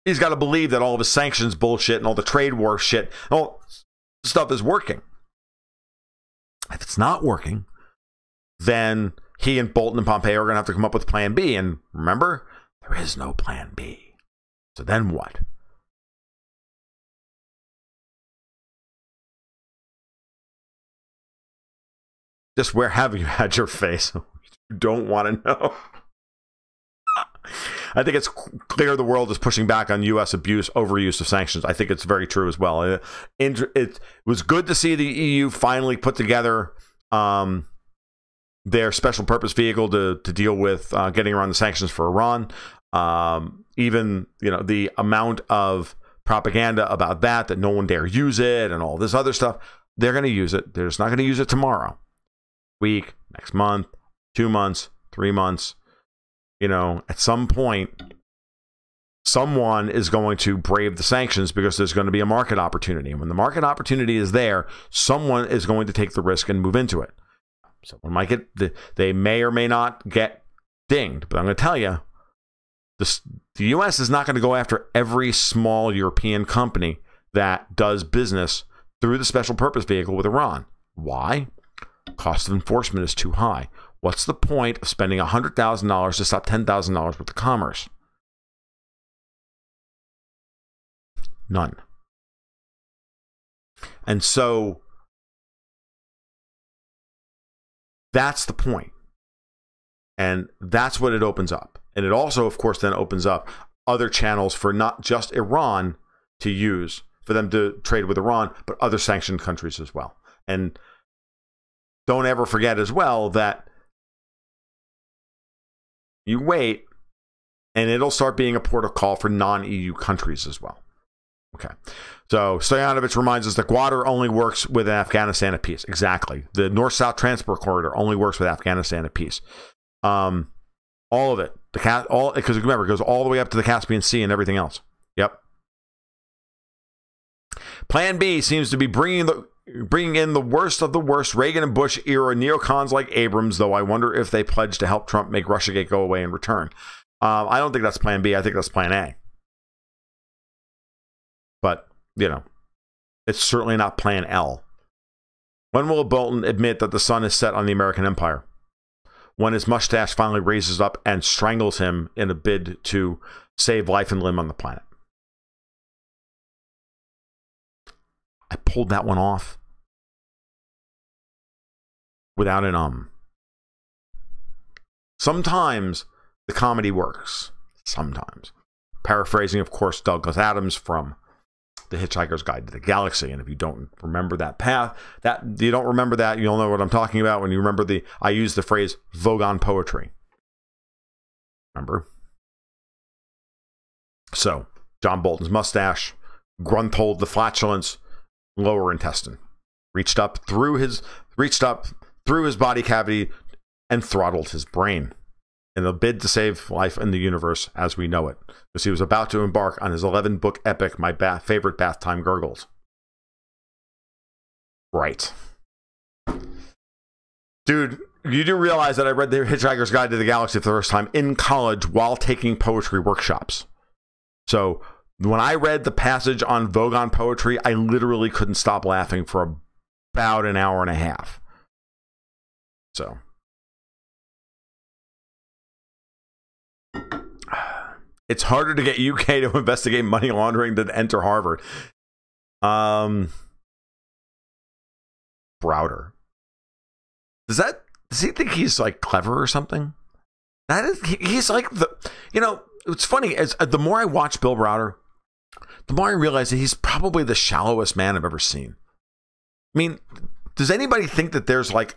He's got to believe that all of his sanctions bullshit and all the trade war shit, all stuff is working. If it's not working, then he and Bolton and Pompeo are going to have to come up with plan B. And remember, there is no plan B. So then what? Just where have you had your face? You don't want to know. I think it's clear the world is pushing back on U.S. overuse of sanctions. I think it's very true as well. It was good to see the EU finally put together their special purpose vehicle to deal with getting around the sanctions for Iran. Even, the amount of propaganda about that no one dare use it and all this other stuff, they're going to use it. They're just not going to use it tomorrow, week, next month, 2 months, 3 months. At some point, someone is going to brave the sanctions because there's going to be a market opportunity. And when the market opportunity is there, someone is going to take the risk and move into it. Someone might they may or may not get dinged. But I'm going to tell you, the U.S. is not going to go after every small European company that does business through the special purpose vehicle with Iran. Why? Cost of enforcement is too high. What's the point of spending $100,000 to stop $10,000 worth of commerce? None. And so that's the point. And that's what it opens up. And it also, of course, then opens up other channels for not just Iran to use, for them to trade with Iran, but other sanctioned countries as well. And don't ever forget as well that you wait and it'll start being a port of call for non-EU countries as well. Okay. So Stoyanovich reminds us that Guadar only works with Afghanistan at peace. Exactly. The North-South Transport Corridor only works with Afghanistan at peace. All of it. Because remember, it goes all the way up to the Caspian Sea and everything else. Yep. Plan B seems to be bringing in the worst of the worst Reagan and Bush era neocons like Abrams, though I wonder if they pledge to help Trump make Russiagate go away in return. I don't think that's Plan B. I think that's Plan A. But, it's certainly not Plan L. When will Bolton admit that the sun is set on the American empire? When his mustache finally raises up and strangles him in a bid to save life and limb on the planet. I pulled that one off without an Sometimes the comedy works. Sometimes. Paraphrasing, of course, Douglas Adams from The Hitchhiker's Guide to the Galaxy. And if you don't remember that path, you'll know what I'm talking about when you remember I use the phrase Vogon poetry. Remember? So, John Bolton's mustache, Grunthald the flatulence, lower intestine, reached up through his body cavity and throttled his brain in a bid to save life in the universe as we know it, because he was about to embark on his 11-book epic, My Favorite Bath Time Gurgles. Right. Dude, you do realize that I read The Hitchhiker's Guide to the Galaxy for the first time in college while taking poetry workshops. So when I read the passage on Vogon poetry, I literally couldn't stop laughing for about an hour and a half. So it's harder to get UK to investigate money laundering than to enter Harvard. Browder. Does he think he's like clever or something? He's like it's funny, as the more I watch Bill Browder, the more I realize that he's probably the shallowest man I've ever seen. I mean, does anybody think that there's like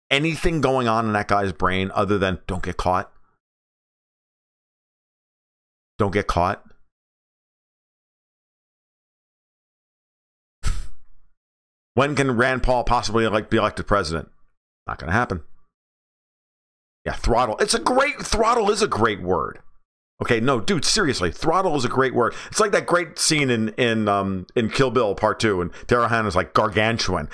anything going on in that guy's brain other than don't get caught? Don't get caught. When can Rand Paul possibly be elected president? Not going to happen. Yeah, throttle. Throttle is a great word. Okay, no, dude, seriously, throttle is a great word. It's like that great scene in Kill Bill Part 2, and Daryl Hannah's like gargantuan.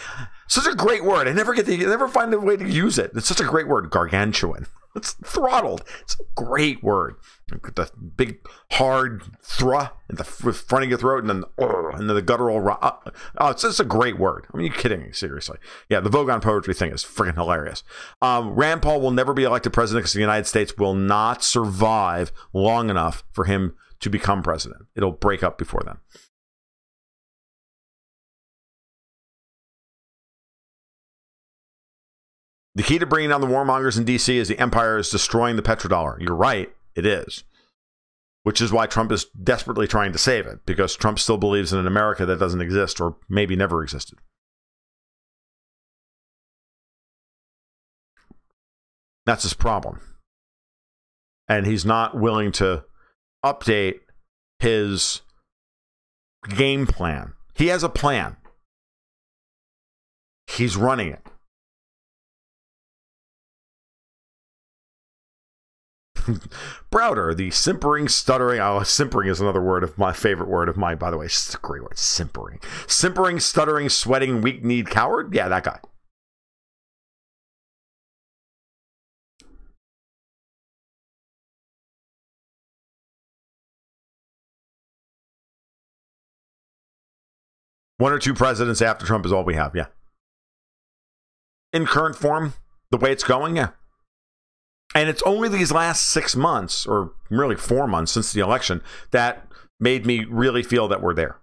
Such a great word. I never find a way to use it. It's such a great word, gargantuan. It's throttled. It's a great word. The big hard thruh in the front of your throat, and then the guttural. It's just a great word. I mean, you're kidding me, seriously. Yeah, the Vogon poetry thing is freaking hilarious. Rand Paul will never be elected president because the United States will not survive long enough for him to become president. It'll break up before then. The key to bringing down the warmongers in D.C. is the empire is destroying the petrodollar. You're right, it is. Which is why Trump is desperately trying to save it, because Trump still believes in an America that doesn't exist or maybe never existed. That's his problem. And he's not willing to update his game plan. He has a plan. He's running it. Browder, the simpering, stuttering. Oh, simpering is another word of my favorite word of mine, by the way. It's a great word. Simpering. Simpering, stuttering, sweating, weak-kneed coward. Yeah, that guy. One or two presidents after Trump is all we have. Yeah. In current form, the way it's going, yeah. And it's only these last 6 months, or really 4 months since the election, that made me really feel that we're there,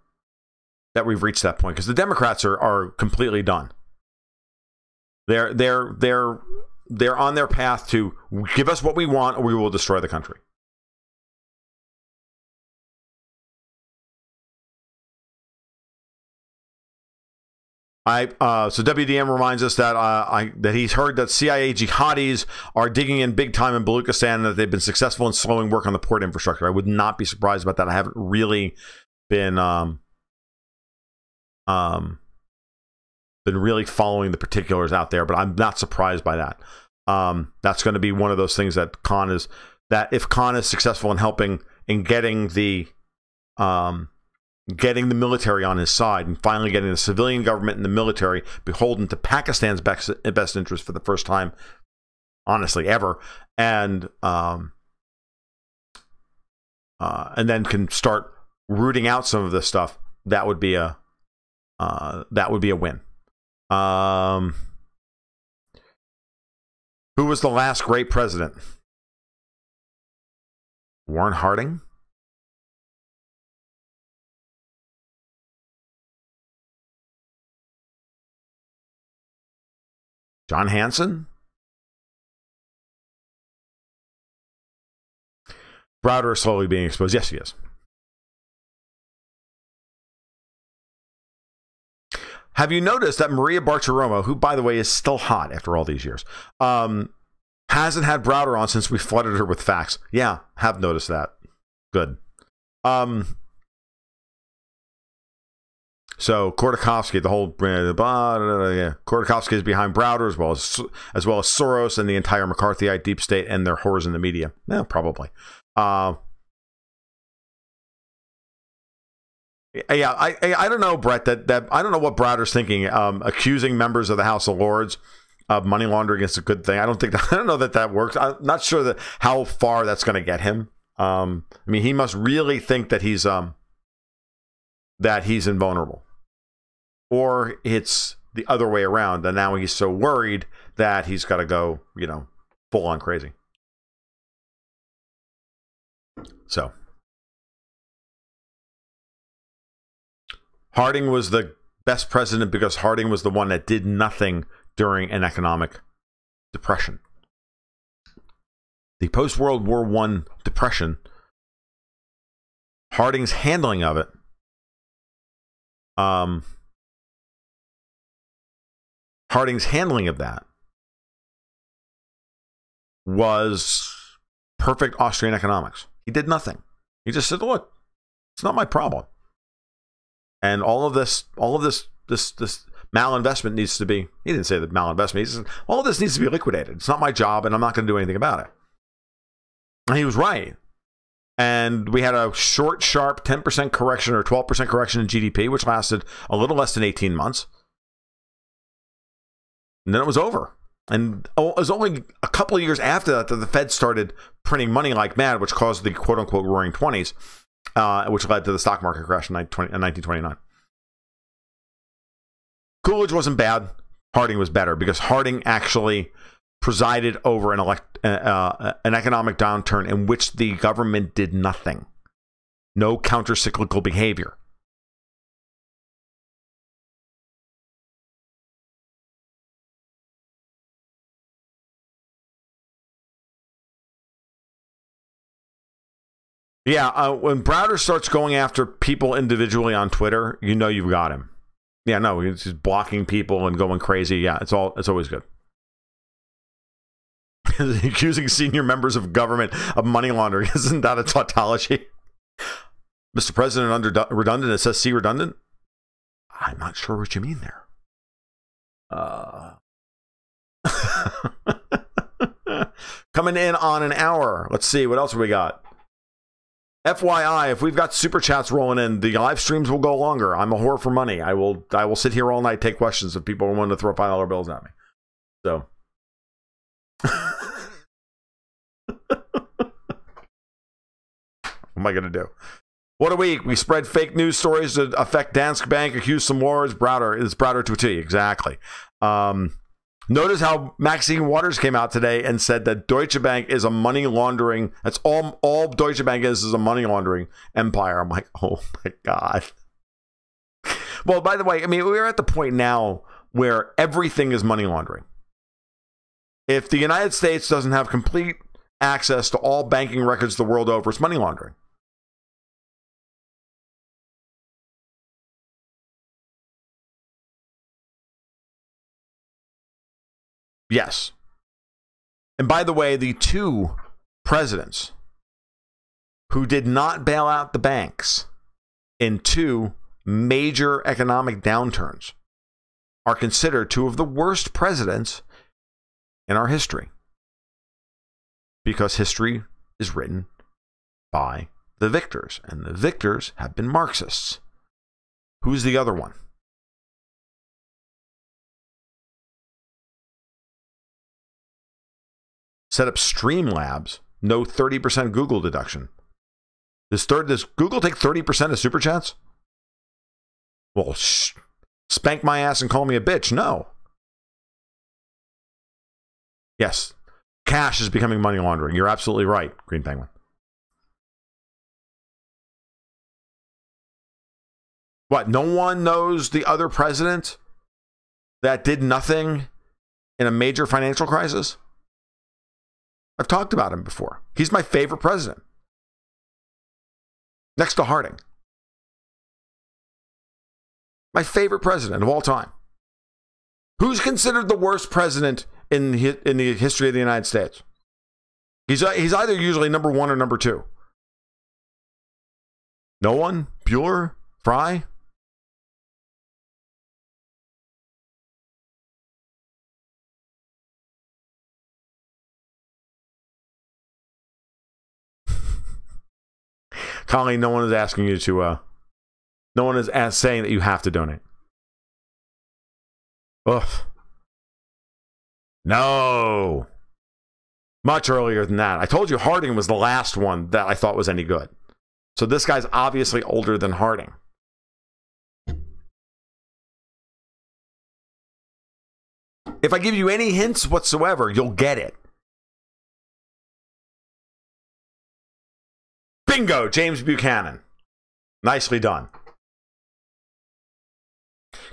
that we've reached that point. Because the Democrats are completely done. They're on their path to give us what we want, or we will destroy the country. So WDM reminds us that that he's heard that CIA jihadis are digging in big time in Baluchistan and that they've been successful in slowing work on the port infrastructure. I would not be surprised about that. I haven't really been really following the particulars out there, but I'm not surprised by that. That's going to be one of those things that if Khan is successful in helping in getting the military on his side and finally getting the civilian government and the military beholden to Pakistan's best interest for the first time, honestly, ever, and then can start rooting out some of this stuff. That would be a win. Who was the last great president? Warren Harding? John Hanson? Browder is slowly being exposed. Yes, he is. Have you noticed that Maria Bartiromo, who, by the way, is still hot after all these years, hasn't had Browder on since we flooded her with facts? Yeah, have noticed that. Good. So Khodorkovsky, the whole Khodorkovsky is behind Browder as well as Soros and the entire McCarthyite deep state and their whores in the media. Yeah, probably. I don't know, Brett. That I don't know what Browder's thinking. Accusing members of the House of Lords of money laundering is a good thing. I don't know that works. I'm not sure how far that's going to get him. I mean, he must really think that he's invulnerable, or it's the other way around. And now he's so worried that he's got to go, full on crazy. So Harding was the best president because Harding was the one that did nothing during an economic depression. The post-World War I depression, Harding's handling of it, that was perfect Austrian economics. He did nothing. He just said, look, it's not my problem. And all of this malinvestment needs to be, he didn't say that malinvestment, he said, all of this needs to be liquidated. It's not my job, and I'm not going to do anything about it. And he was right. And we had a short, sharp 10% correction or 12% correction in GDP, which lasted a little less than 18 months. And then it was over. And it was only a couple of years after that the Fed started printing money like mad, which caused the quote-unquote roaring 20s, which led to the stock market crash in 1929. Coolidge wasn't bad. Harding was better because Harding actually presided over an economic downturn in which the government did nothing. No counter-cyclical behavior. Yeah, when Browder starts going after people individually on Twitter, you've got him. Yeah, no, he's just blocking people and going crazy. Yeah, it's always good. Accusing senior members of government of money laundering. Isn't that a tautology? Mr. President, under redundant, it says C redundant? I'm not sure what you mean there. coming in on an hour. Let's see, what else have we got? FYI, if we've got super chats rolling in, the live streams will go longer. I'm a whore for money. I will sit here all night, take questions if people want to throw $5 bills at me. So. What am I going to do? What a week. We spread fake news stories to affect Danske Bank, accuse some wars. It's Browder to a T. Exactly. Notice how Maxine Waters came out today and said that Deutsche Bank is a money laundering. That's all Deutsche Bank is a money laundering empire. I'm like, oh my God. Well, by the way, I mean, we're at the point now where everything is money laundering. If the United States doesn't have complete access to all banking records the world over, it's money laundering. Yes. And by the way, the two presidents who did not bail out the banks in two major economic downturns are considered two of the worst presidents in our history. Because history is written by the victors, and the victors have been Marxists. Who's the other one? Set up Streamlabs, no 30% Google deduction. Does Google take 30% of super chats? Well, spank my ass and call me a bitch. No. Yes. Cash is becoming money laundering. You're absolutely right, Green Penguin. What? No one knows the other president that did nothing in a major financial crisis? I've talked about him before. He's my favorite president. Next to Harding. My favorite president of all time. Who's considered the worst president in the history of the United States? He's either usually number one or number two. No one? Bueller? Fry? Colleen, no one is asking you to, no one is saying that you have to donate. Ugh. No. Much earlier than that. I told you Harding was the last one that I thought was any good. So this guy's obviously older than Harding. If I give you any hints whatsoever, you'll get it. Bingo, James Buchanan. Nicely done.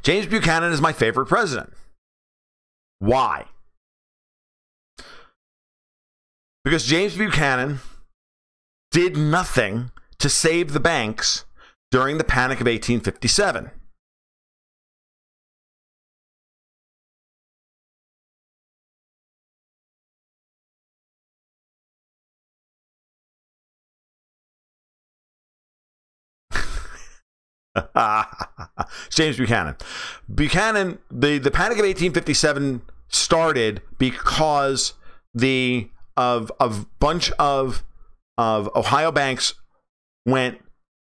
James Buchanan is my favorite president. Why? Because James Buchanan did nothing to save the banks during the Panic of 1857. James Buchanan. The Panic of 1857 started because a bunch of Ohio banks went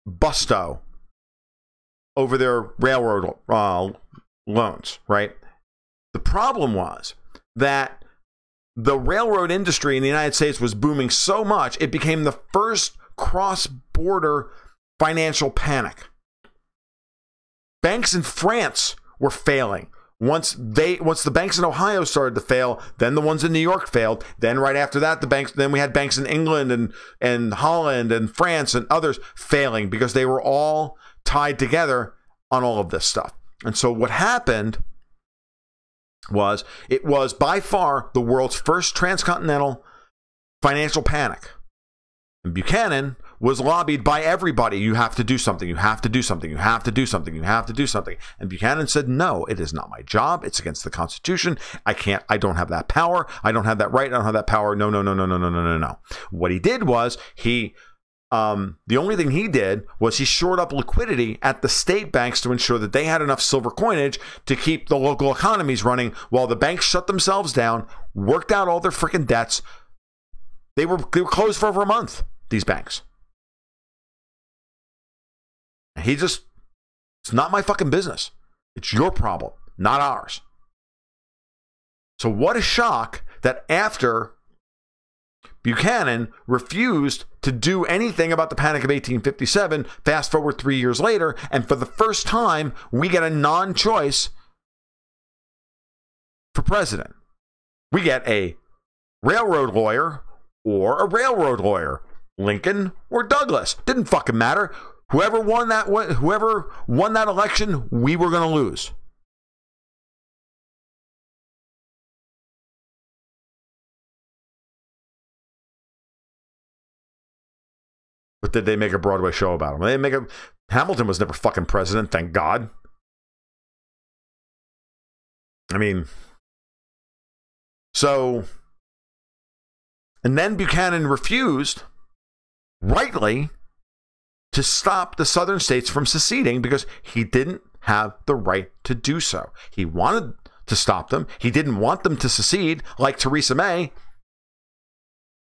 busto over their railroad loans, right? The problem was that the railroad industry in the United States was booming so much, it became the first cross-border financial panic. Banks in France were failing. Once the banks in Ohio started to fail, then the ones in New York failed. Then right after that, then we had banks in England and Holland and France and others failing because they were all tied together on all of this stuff. And so what happened was it was by far the world's first transcontinental financial panic. And Buchanan was lobbied by everybody. You have to do something. You have to do something. You have to do something. You have to do something. And Buchanan said, no, it is not my job. It's against the Constitution. I don't have that power. I don't have that right. I don't have that power. No. What he did was the only thing he did was he shored up liquidity at the state banks to ensure that they had enough silver coinage to keep the local economies running while the banks shut themselves down, worked out all their freaking debts, They were closed for over a month, these banks. And it's not my fucking business. It's your problem, not ours. So what a shock that after Buchanan refused to do anything about the Panic of 1857, fast forward 3 years later, and for the first time, we get a non-choice for president. We get a railroad lawyer or a railroad lawyer, Lincoln or Douglas. Didn't fucking matter. Whoever won that election, we were going to lose. But did they make a Broadway show about him? Hamilton was never fucking president, thank God. I mean, so, and then Buchanan refused, rightly, to stop the southern states from seceding because he didn't have the right to do so. He wanted to stop them. He didn't want them to secede like Theresa May.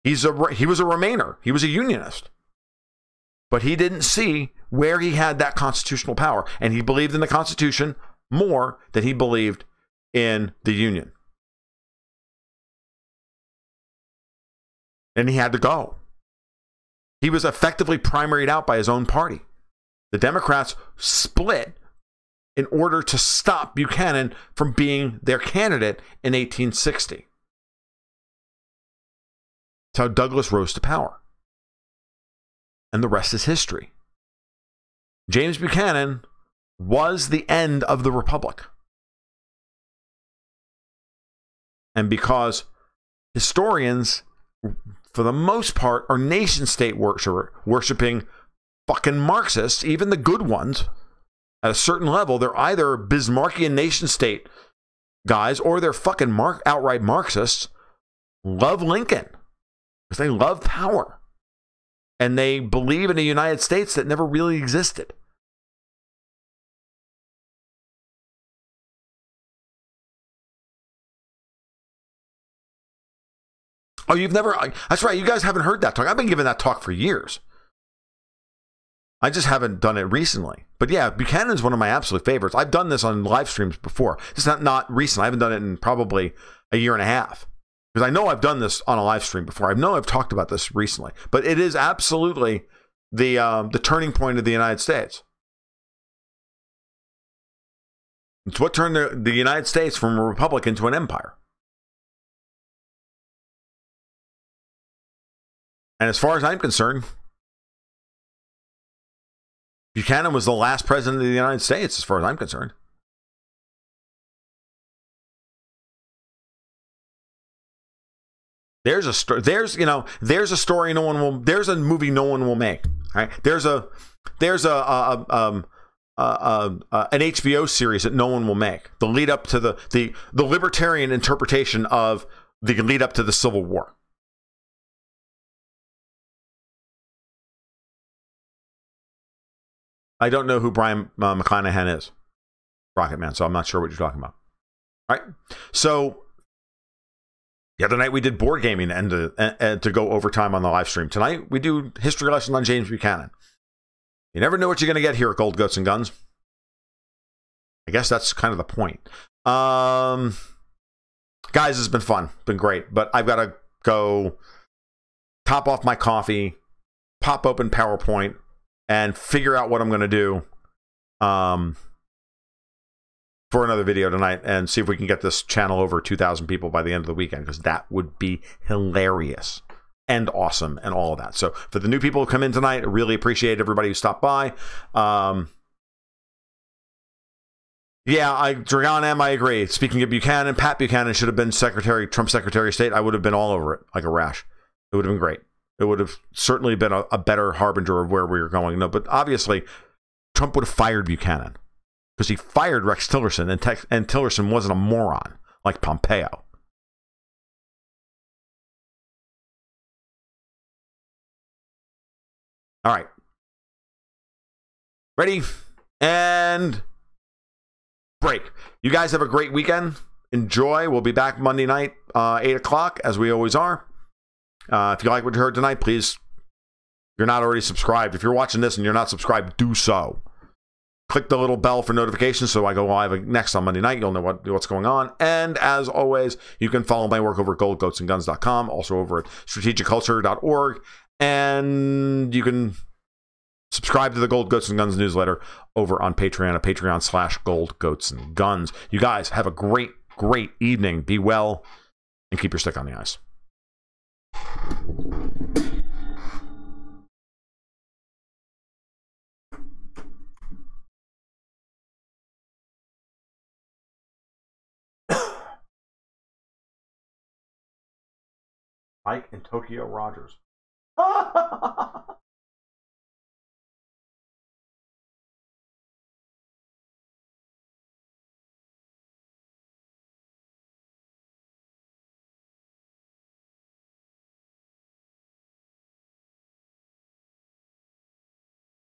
He was a Remainer. He was a Unionist. But he didn't see where he had that constitutional power. And he believed in the Constitution more than he believed in the Union. And he had to go. He was effectively primaried out by his own party. The Democrats split in order to stop Buchanan from being their candidate in 1860. That's how Douglas rose to power. And the rest is history. James Buchanan was the end of the Republic. And because historians, for the most part, are nation-state worshiping fucking Marxists, even the good ones, at a certain level, they're either Bismarckian nation-state guys or they're fucking outright Marxists, love Lincoln because they love power. And they believe in a United States that never really existed. Oh, you've never... That's right, you guys haven't heard that talk. I've been giving that talk for years. I just haven't done it recently. But yeah, Buchanan's one of my absolute favorites. I've done this on live streams before. It's not recent. I haven't done it in probably a year and a half. Because I know I've done this on a live stream before. I know I've talked about this recently. But it is absolutely the turning point of the United States. It's what turned the United States from a republic into an empire. And as far as I'm concerned, Buchanan was the last president of the United States, as far as I'm concerned. There's a story no one will. There's a movie no one will make. Right? There's an HBO series that no one will make. The lead up to the libertarian interpretation of the lead up to the Civil War. I don't know who Brian McClanahan is, Rocket Man, so I'm not sure what you're talking about. All right, so the other night we did board gaming and to go overtime on the live stream. Tonight we do history lesson on James Buchanan. You never know what you're going to get here at Gold, Goats, and Guns. I guess that's kind of the point. Guys, it's been fun, been great, but I've got to go top off my coffee, pop open PowerPoint, and figure out what I'm going to do for another video tonight and see if we can get this channel over 2,000 people by the end of the weekend, because that would be hilarious and awesome and all of that. So for the new people who come in tonight, I really appreciate everybody who stopped by. Dragon M, I agree. Speaking of Buchanan, Pat Buchanan should have been Trump Secretary of State. I would have been all over it like a rash. It would have been great. It would have certainly been a better harbinger of where we were going. No, but obviously, Trump would have fired Buchanan because he fired Rex Tillerson, and Tillerson wasn't a moron like Pompeo. All right. Ready? And break. You guys have a great weekend. Enjoy. We'll be back Monday night, 8 o'clock, as we always are. If you like what you heard tonight, please, if you're not already subscribed, if you're watching this and you're not subscribed, do so. Click the little bell for notifications so I go live next on Monday night. You'll know what's going on. And as always, you can follow my work over at goldgoatsandguns.com, also over at strategicculture.org. And you can subscribe to the Gold Goats and Guns newsletter over on Patreon at patreon.com/goldgoatsandguns. You guys have a great, great evening. Be well and keep your stick on the ice. Mike and Tokyo Rogers.